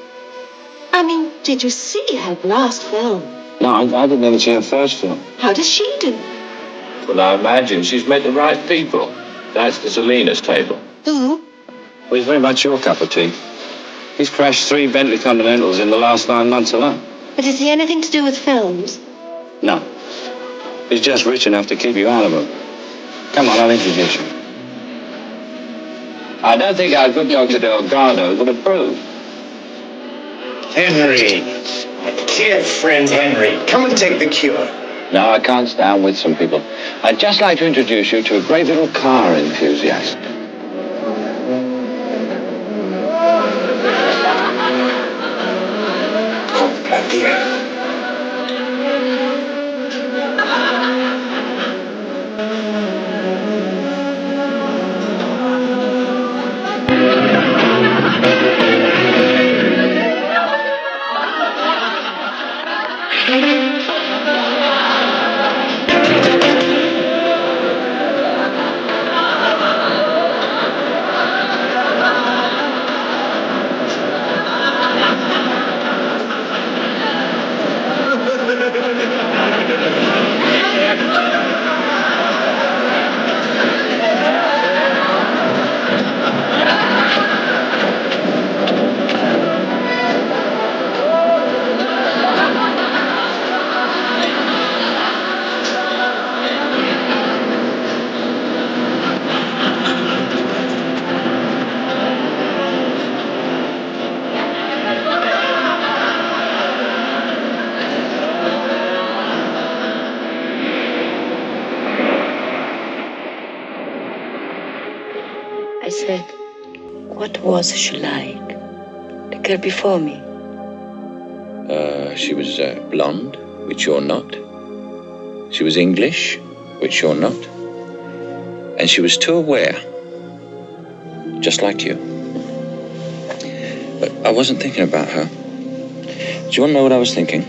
I mean, did you see her last film? No, I didn't ever see her first film. How does she do? Well, I imagine she's met the right people. That's the Salinas table. Who? Well, he's very much your cup of tea. He's crashed 3 Bentley Continentals in the last 9 months alone. But is he anything to do with films? No. He's just rich enough to keep you out of them. Come on, I'll introduce you. I don't think our good Dr. Delgado would approve. Henry. Dear friend Henry, come and take the cure. No, I can't stand with some people. I'd just like to introduce you to a great little car enthusiast. I said, what was she like? The girl before me. She was blonde, which you're not. She was English, which you're not. And she was too aware, just like you. But I wasn't thinking about her. Do you want to know what I was thinking?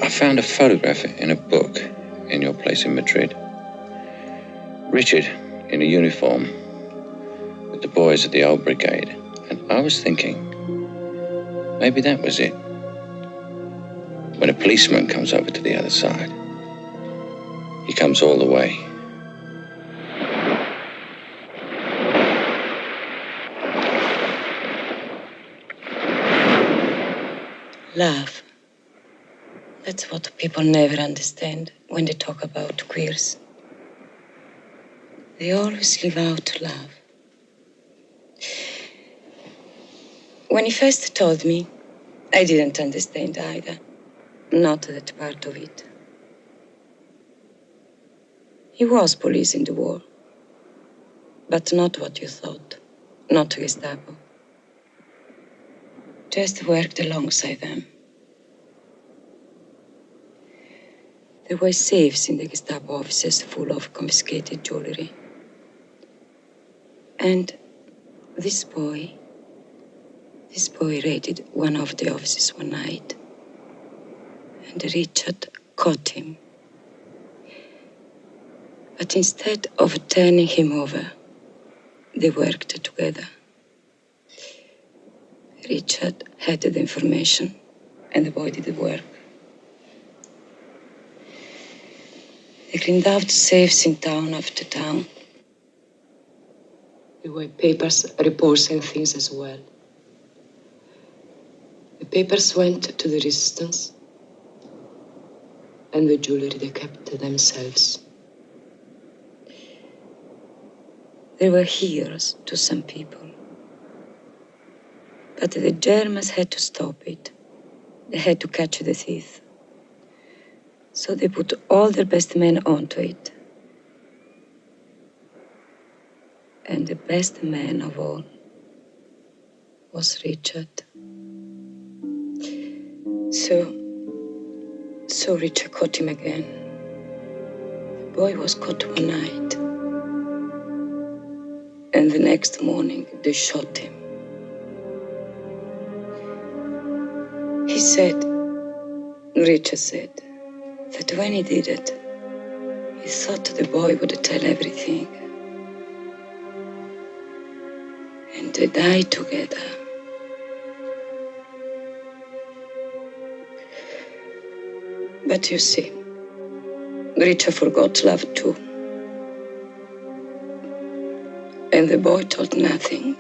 I found a photograph in a book in your place in Madrid. Richard in a uniform with the boys of the old brigade. And I was thinking, maybe that was it. When a policeman comes over to the other side, he comes all the way. Love. That's what people never understand when they talk about queers. They always leave out love. When he first told me, I didn't understand either. Not that part of it. He was police in the war. But not what you thought. Not Gestapo. Just worked alongside them. There were safes in the Gestapo offices full of confiscated jewelry. And this boy raided one of the offices one night. And Richard caught him. But instead of turning him over, they worked together. Richard had the information, and the boy did the work. They cleaned out safes in town after town. There were papers, reports, and things as well. The papers went to the resistance, and the jewelry they kept to themselves. They were heroes to some people. But the Germans had to stop it. They had to catch the thief. So they put all their best men onto it. And the best man of all was Richard. So Richard caught him again. The boy was caught one night. And the next morning, they shot him. Richard said, that when he did it, he thought the boy would tell everything. And they died together. But you see, Richard forgot love too. And the boy told nothing.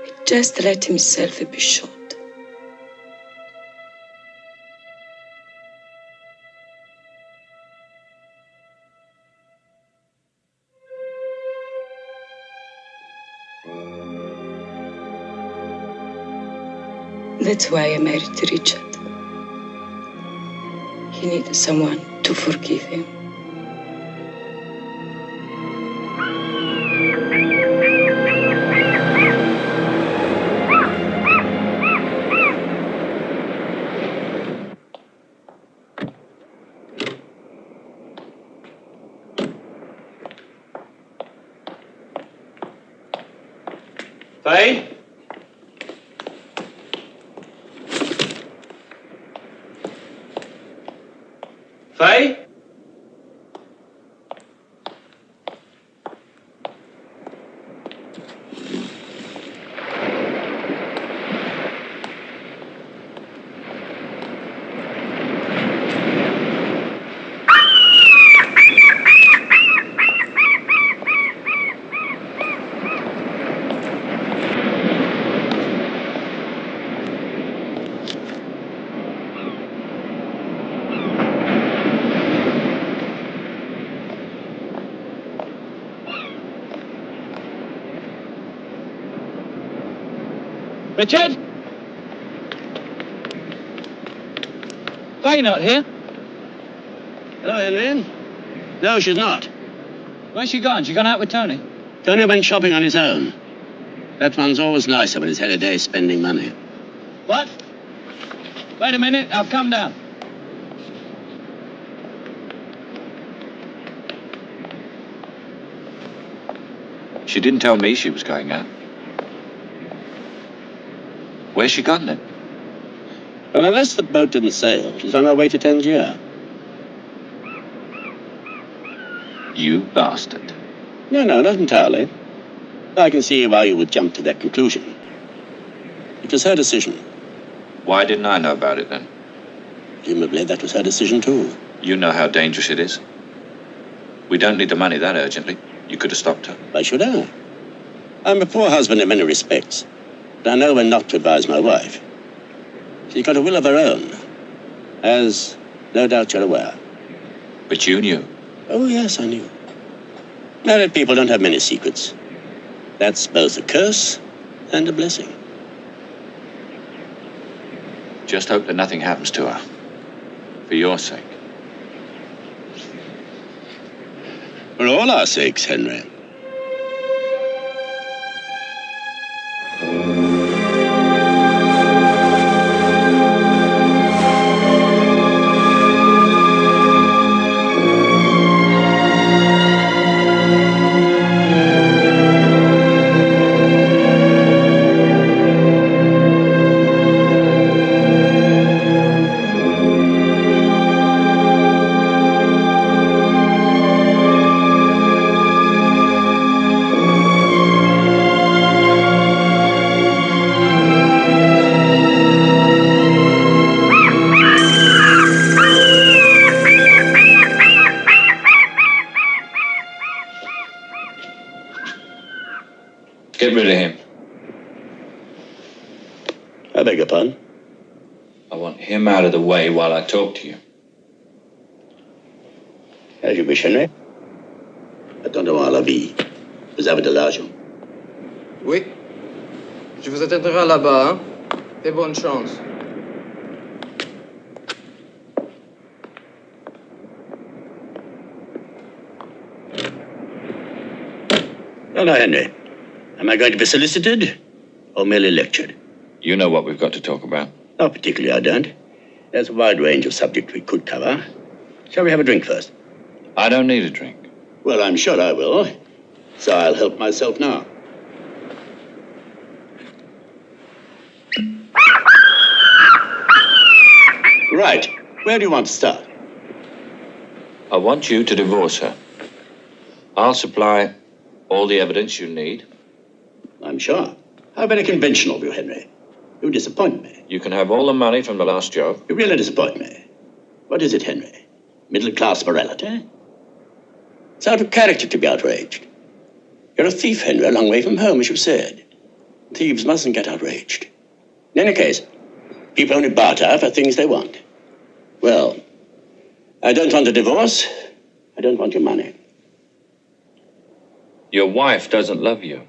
He just let himself be shot. That's why I married Richard. He needed someone to forgive him. Faye? Faye? Richard? Faye not here? Hello, Henry. No, she's not. Where's she gone? She gone out with Tony? Tony went shopping on his own. That one's always nicer when he's had a day spending money. What? Wait a minute, I'll come down. She didn't tell me she was going out. Where's she gone then? Well, unless the boat didn't sail, she's on her way to Tangier. You bastard. No, not entirely. I can see why you would jump to that conclusion. It was her decision. Why didn't I know about it then? Presumably that was her decision too. You know how dangerous it is. We don't need the money that urgently. You could have stopped her. Why should I? I'm a poor husband in many respects, but I know when not to advise my wife. She's got a will of her own, as no doubt you're aware. But you knew. Oh, yes, I knew. Married people don't have many secrets. That's both a curse and a blessing. Just hope that nothing happens to her. For your sake. For all our sakes, Henry. Get rid of him. I beg your pardon? I want him out of the way while I talk to you. As you wish, Henry. Attendez-moi à la vie. Vous avez de l'argent. Oui. Je vous attendrai là-bas, hein? Et bonne chance. Now, Henry. Am I going to be solicited or merely lectured? You know what we've got to talk about. Not particularly, I don't. There's a wide range of subjects we could cover. Shall we have a drink first? I don't need a drink. Well, I'm sure I will. So I'll help myself now. Right. Where do you want to start? I want you to divorce her. I'll supply all the evidence you need. I'm sure. How very conventional of you, Henry. You disappoint me. You can have all the money from the last job. You really disappoint me. What is it, Henry? Middle-class morality? It's out of character to be outraged. You're a thief, Henry, a long way from home, as you said. Thieves mustn't get outraged. In any case, people only barter for things they want. Well, I don't want a divorce. I don't want your money. Your wife doesn't love you.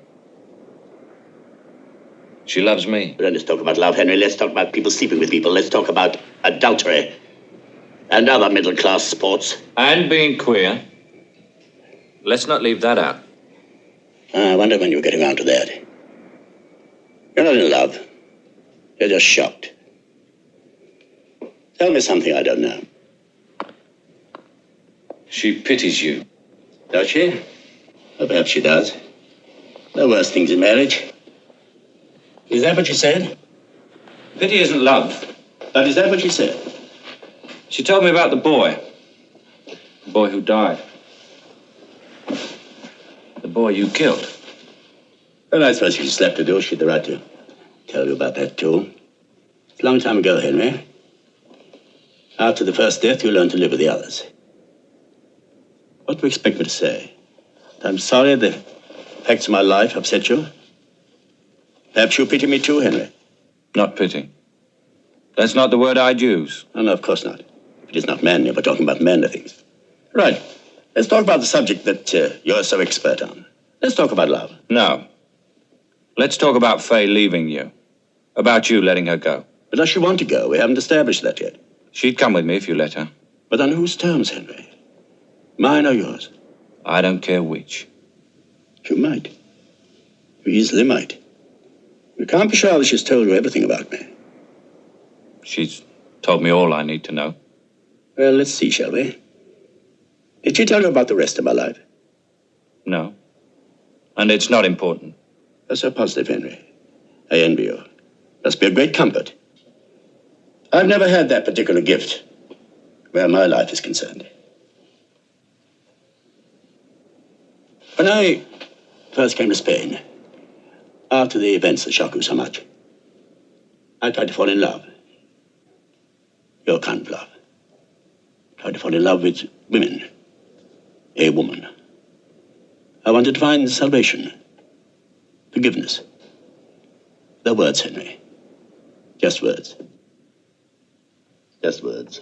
She loves me. But let's talk about love, Henry. Let's talk about people sleeping with people. Let's talk about adultery and other middle-class sports. And being queer. Let's not leave that out. I wonder when you'll get around to that. You're not in love. You're just shocked. Tell me something I don't know. She pities you. Does she? Or perhaps she does. There are worse things in marriage. Is that what you said? Pity isn't love. But is that what you said? She told me about the boy. The boy who died. The boy you killed. Well, I suppose if she slept to do, she'd the right to tell you about that, too. It's a long time ago, Henry. After the first death, you learn to live with the others. What do you expect me to say? I'm sorry the facts of my life upset you? Perhaps you pity me too, Henry? Not pity. That's not the word I'd use. Oh, no, of course not. It is not manly, but talking about manly things. Right. Let's talk about the subject that you're so expert on. Let's talk about love. No. Let's talk about Faye leaving you. About you letting her go. But does she want to go? We haven't established that yet. She'd come with me if you let her. But on whose terms, Henry? Mine or yours? I don't care which. You might. You easily might. You can't be sure that she's told you everything about me. She's Told me all I need to know. Well, let's see, shall we? Did she tell you about the rest of my life? No. And it's not important. You're so positive, Henry. I envy you. Must be a great comfort. I've never had that particular gift where my life is concerned. When I first came to Spain, after the events that shocked you so much, I tried to fall in love. Your kind of love. Tried to fall in love with women. A woman. I wanted to find salvation. Forgiveness. They're words, Henry. Just words. Just words.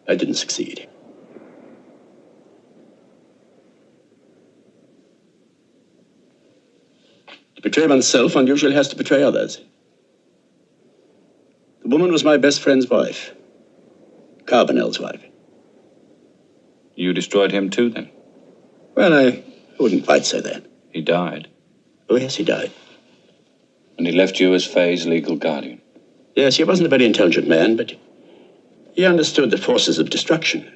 I didn't succeed. To betray oneself, one usually has to betray others. The woman was my best friend's wife. Carbonell's wife. You destroyed him too, then? Well, I wouldn't quite say that. He died. Oh, yes, he died. And he left you as Faye's legal guardian. Yes, he wasn't a very intelligent man, but he understood the forces of destruction.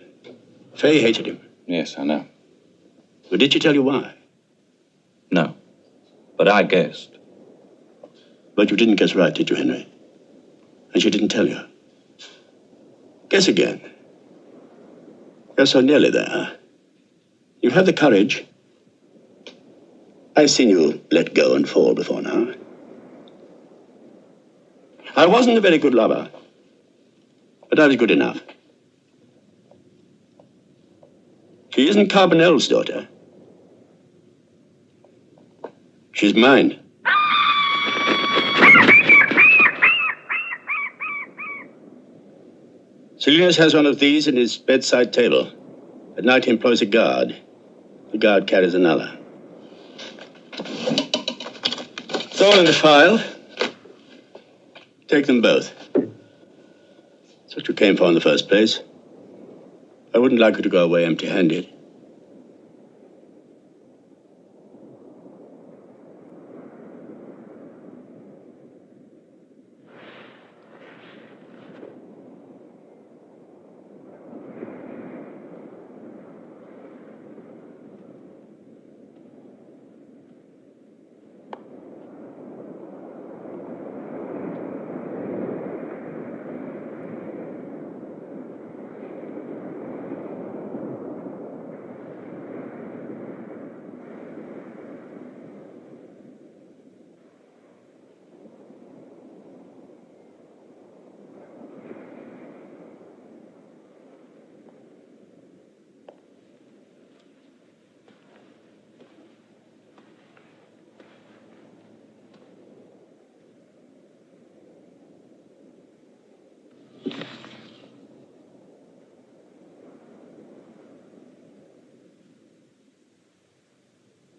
Faye hated him. Yes, I know. Well, did she tell you why? No. But I guessed. But you didn't guess right, did you, Henry? And she didn't tell you. Guess again. You're so nearly there, huh? You have the courage. I've seen you let go and fall before now. I wasn't a very good lover, but I was good enough. She isn't Carbonell's daughter. She's mine. Salinas has one of these in his bedside table. At night he employs a guard. The guard carries another. It's all in the file. Take them both. That's what you came for in the first place. I wouldn't like you to go away empty-handed.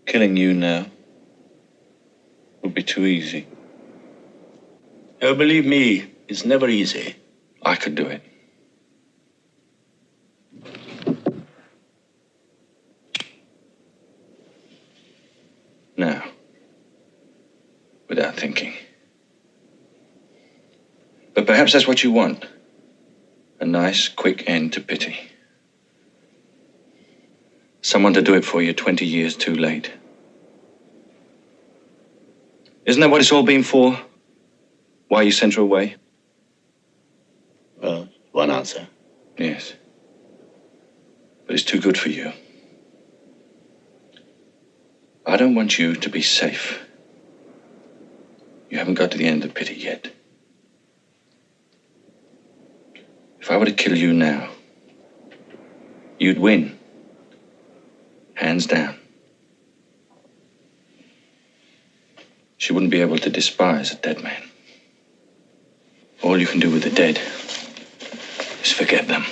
Killing you now would be too easy. Oh, believe me, it's never easy. I could do it. Now, without thinking. But perhaps that's what you want. A nice, quick end to pity. Someone to do it for you 20 years too late. Isn't that what it's all been for? Why you sent her away? Well, one answer. Yes. But it's too good for you. I don't want you to be safe. You haven't got to the end of pity yet. If I were to kill you now, you'd win. Hands down. She wouldn't be able to despise a dead man. All you can do with the dead is forget them.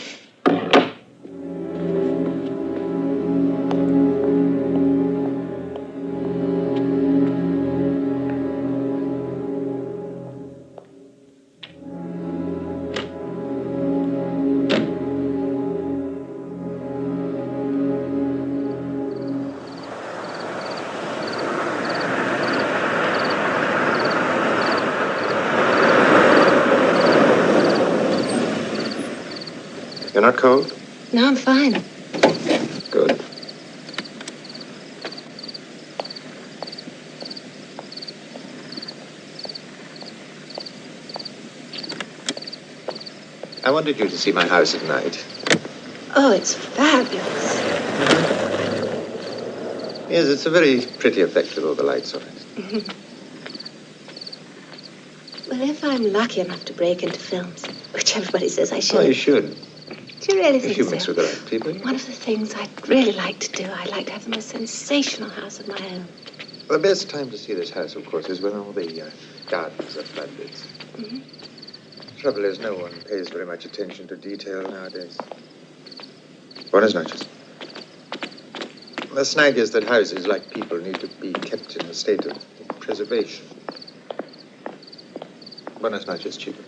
not cold? No, I'm fine. Good. I wanted you to see my house at night. Oh, it's fabulous. Yes, it's a very pretty effect with all the lights on it. Well, if I'm lucky enough to break into films, which everybody says I should. Oh, you should. Do you really think If you so? mix with the right people. One of the things I'd really like to do, I'd like to have the most sensational house of my own. The best time to see this house, of course, is when all the gardens are flooded. Mm-hmm. Trouble is, no one pays very much attention to detail nowadays. Buenas noches. The snag is that houses, like people, need to be kept in a state of preservation. Buenas noches, chico.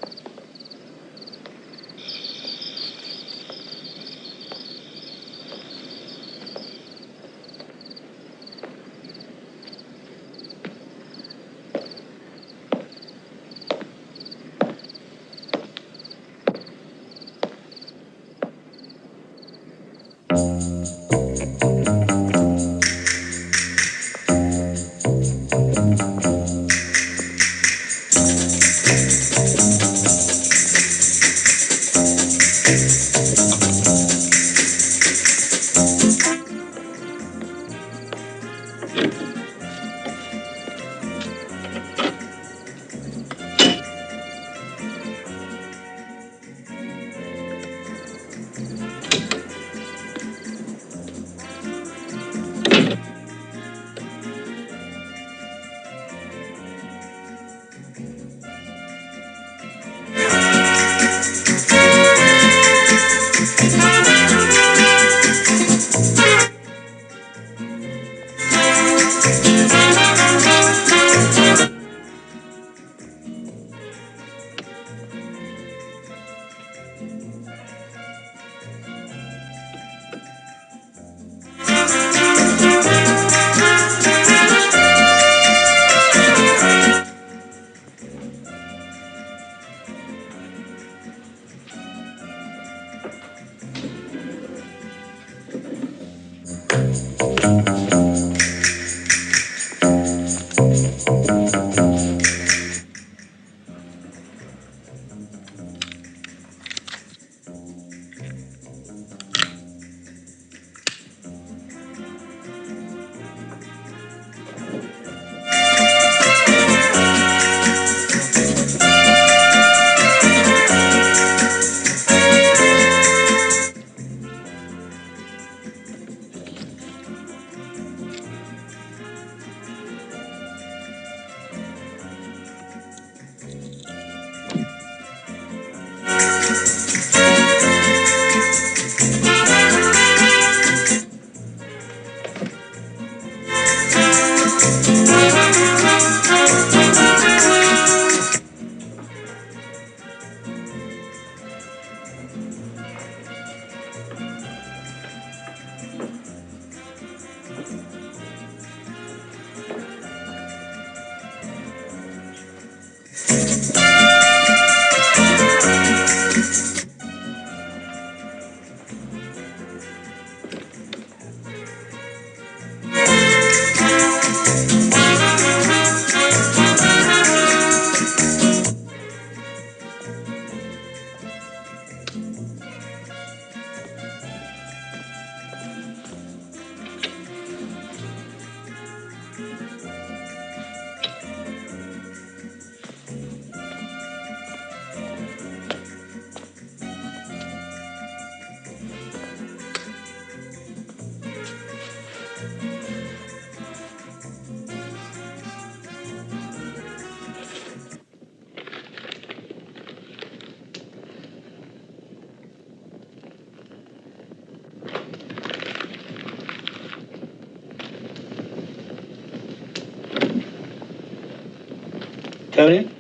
Tony?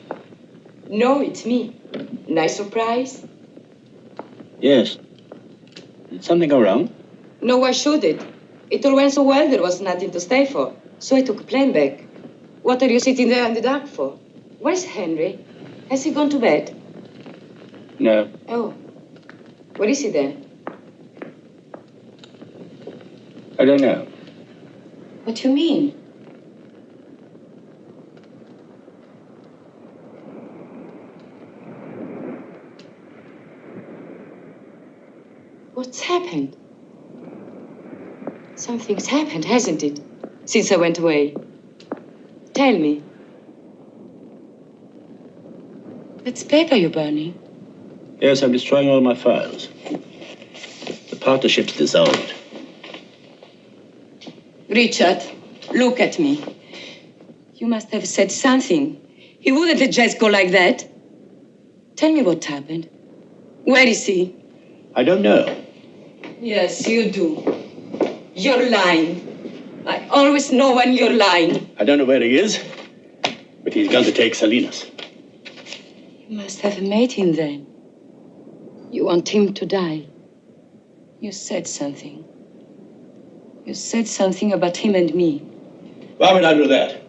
No, it's me. Nice surprise? Yes. Did something go wrong? No, why should it? It all went so well there was nothing to stay for. So I took a plane back. What are you sitting there in the dark for? Where's Henry? Has he gone to bed? No. Oh. Where is he then? don't know. What do you mean? What's happened? Something's happened, hasn't it? Since I went away. Tell me. That's paper you're burning. Yes, I'm destroying all my files. The partnership's dissolved. Richard, look at me. You must have said something. He wouldn't just go like that. Tell me what happened. Where is he? I don't know. Yes, you do. You're lying. I always know when you're lying. I don't know where he is, but he's gone to take Salinas. You must have made him then. You want him to die. You said something. You said something about him and me. Why would I do that?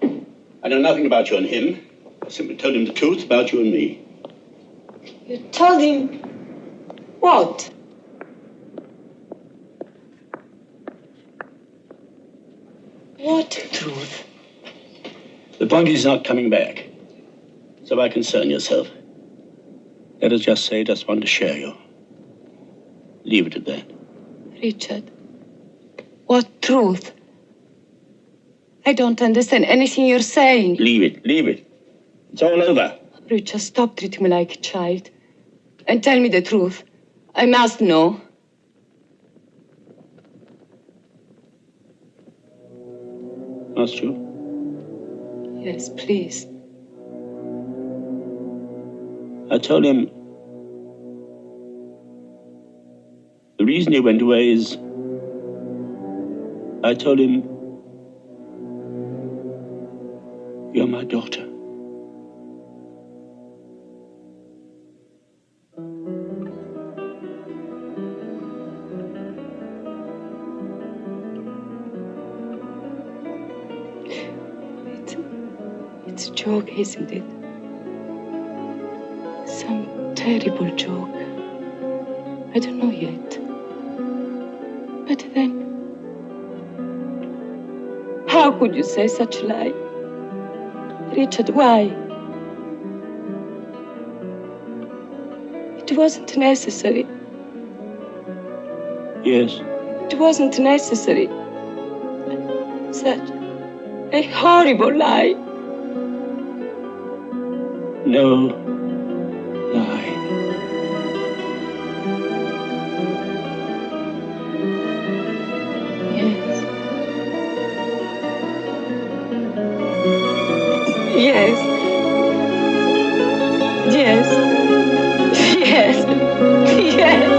I know nothing about you and him. I simply told him the truth about you and me. You told him what? What truth? The point is not coming back. So why concern yourself? Let us just say just want to share you. Leave it at that. Richard, what truth? I don't understand anything you're saying. Leave it, leave it. It's all over. Richard, stop treating me like a child. And tell me the truth. I must know. Must you? Yes, please. I told him the reason he went away is I told him you're my daughter. It's a joke, isn't it? Some terrible joke. I don't know yet. But then, how could you say such a lie? Richard, why? It wasn't necessary. Yes. It wasn't necessary. Such a horrible lie. No lie. Yes. Yes. Yes. Yes.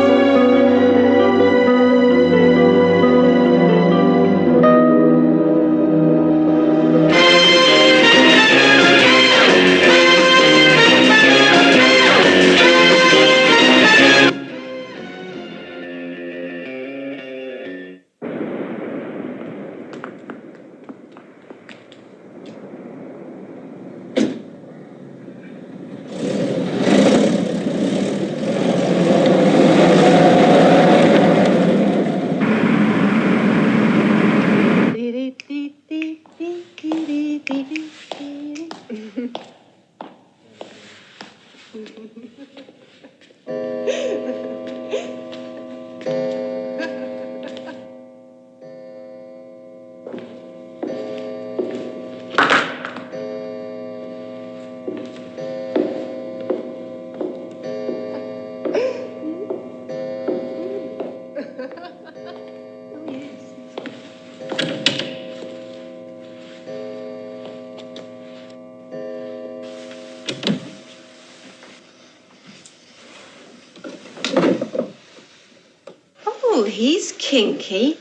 Oh, he's kinky.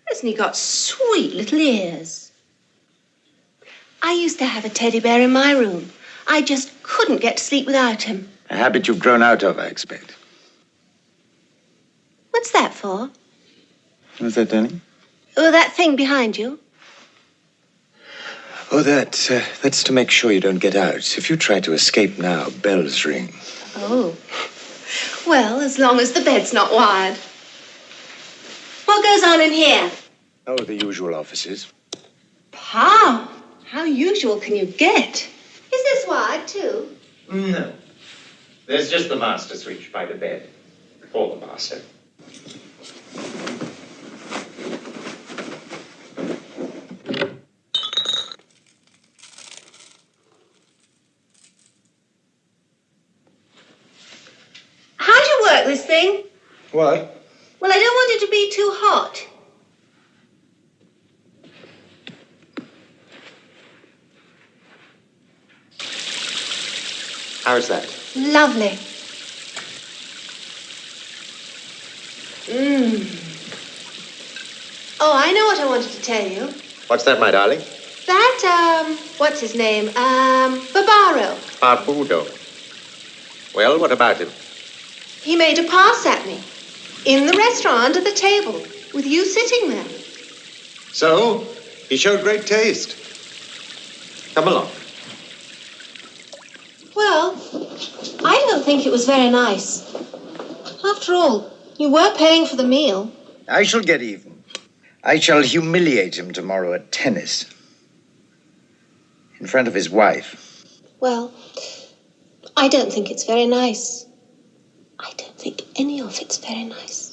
Hasn't he got sweet little ears? I used to have a teddy bear in my room. I just couldn't get to sleep without him. A habit you've grown out of, I expect. What's that for? What's that, Danny? Oh, that thing behind you. Oh, that's to make sure you don't get out. If you try to escape now, bells ring. Oh. Well, as long as the bed's not wired. What goes on in here? Oh, the usual offices. Pa, how usual can you get? Is this wide, too? No. There's just the master suite by the bed. For the master. How do you work this thing? What? Well, I don't want it to be too hot. How's that? Lovely. Oh, I know what I wanted to tell you. What's that, my darling? That, what's his name? Barbaro. Barbudo. Well, what about him? He made a pass at me. In the restaurant at the table, with you sitting there. So, he showed great taste. Come along. Well, I don't think it was very nice. After all, you were paying for the meal. I shall get even. I shall humiliate him tomorrow at tennis. In front of his wife. Well, I don't think it's very nice. I don't think any of it's very nice.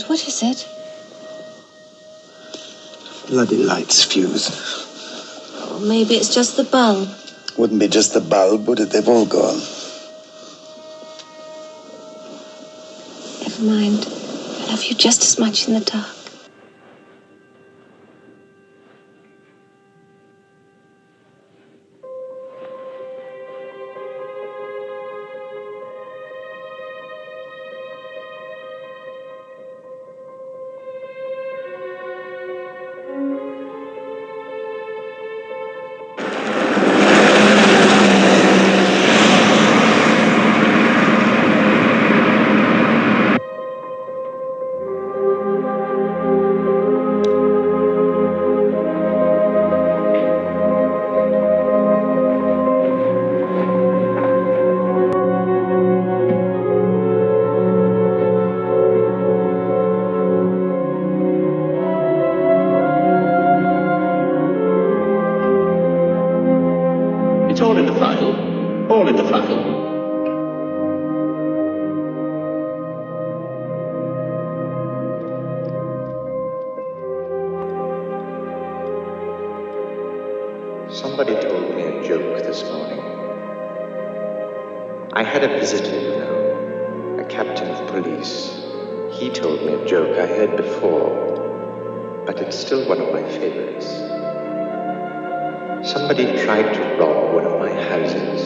What is it? Bloody light's fuse. Oh, maybe it's just the bulb. Wouldn't be just the bulb, would it? They've all gone. Never mind. I love you just as much in the dark. Somebody told me a joke this morning. I had a visitor, you know, a captain of police. He told me a joke I heard before, but it's still one of my favorites. Somebody tried to rob one of my houses.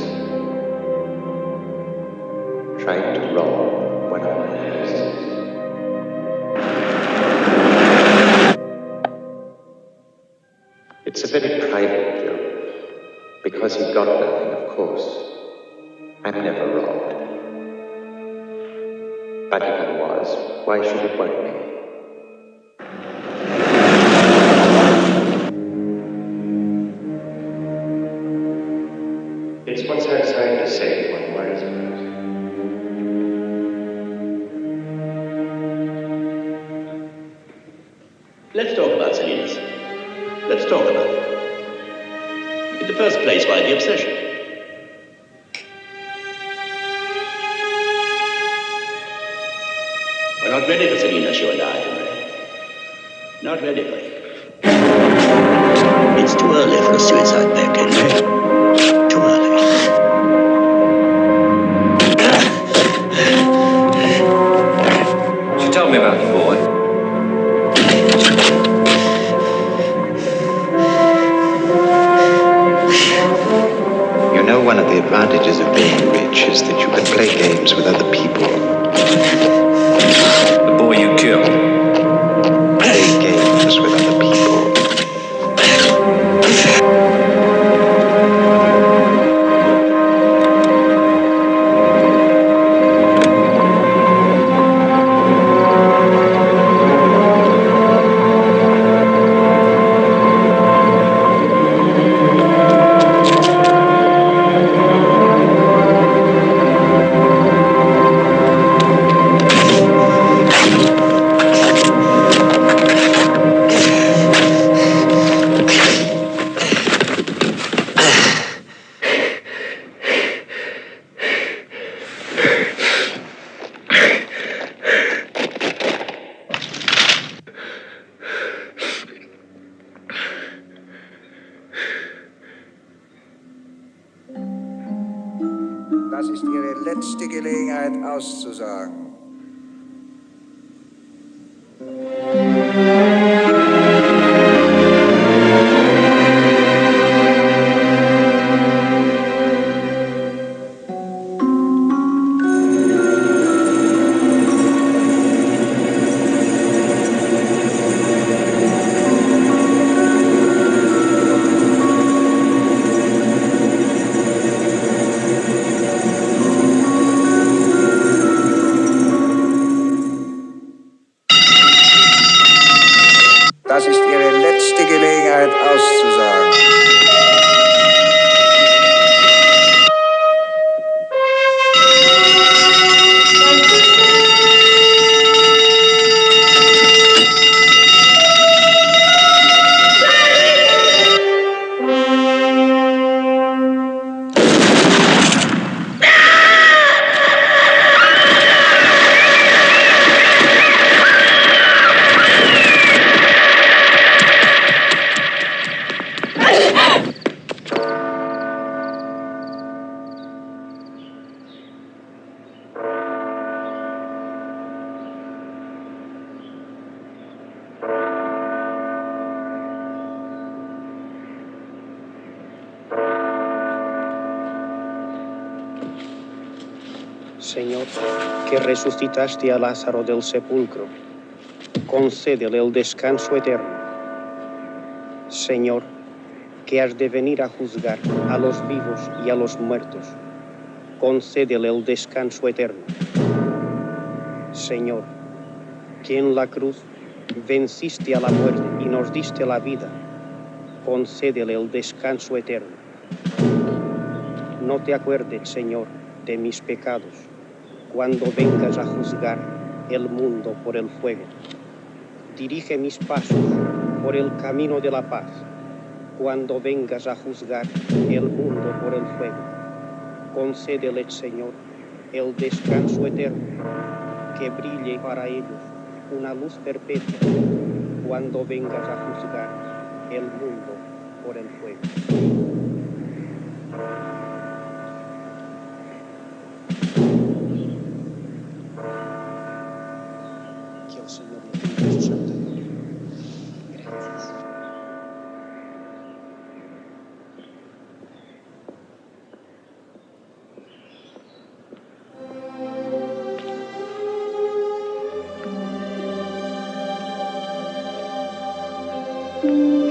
Tried to rob one of my houses. It's a very private joke, because he got nothing, of course. I'm never robbed. But if I was, why should it worry me? It's what's outside Let's talk about Salinas. Let's talk about it. In the first place, why the obsession? We're not ready for Salinas, you and I, Henry. Not ready for it. It's too early for a suicide pact, Henry. Too early. She told me about the boy. You know, one of the advantages of being rich is that you can play games with other people. The boy you killed. Play games with other people. Das ist Ihre letzte Gelegenheit auszusagen. Das ist Ihre letzte Gelegenheit auszusagen. Señor, que resucitaste a Lázaro del sepulcro, concédele el descanso eterno. Señor, que has de venir a juzgar a los vivos y a los muertos, concédele el descanso eterno. Señor, que en la cruz venciste a la muerte y nos diste la vida, concédele el descanso eterno. No te acuerdes, Señor, de mis pecados, cuando vengas a juzgar el mundo por el fuego. Dirige mis pasos por el camino de la paz, cuando vengas a juzgar el mundo por el fuego. Concédele, Señor, el descanso eterno, que brille para ellos una luz perpetua, cuando vengas a juzgar el mundo por el fuego. Que el Señor le bendiga su santa gloria. Gracias. Mm-hmm.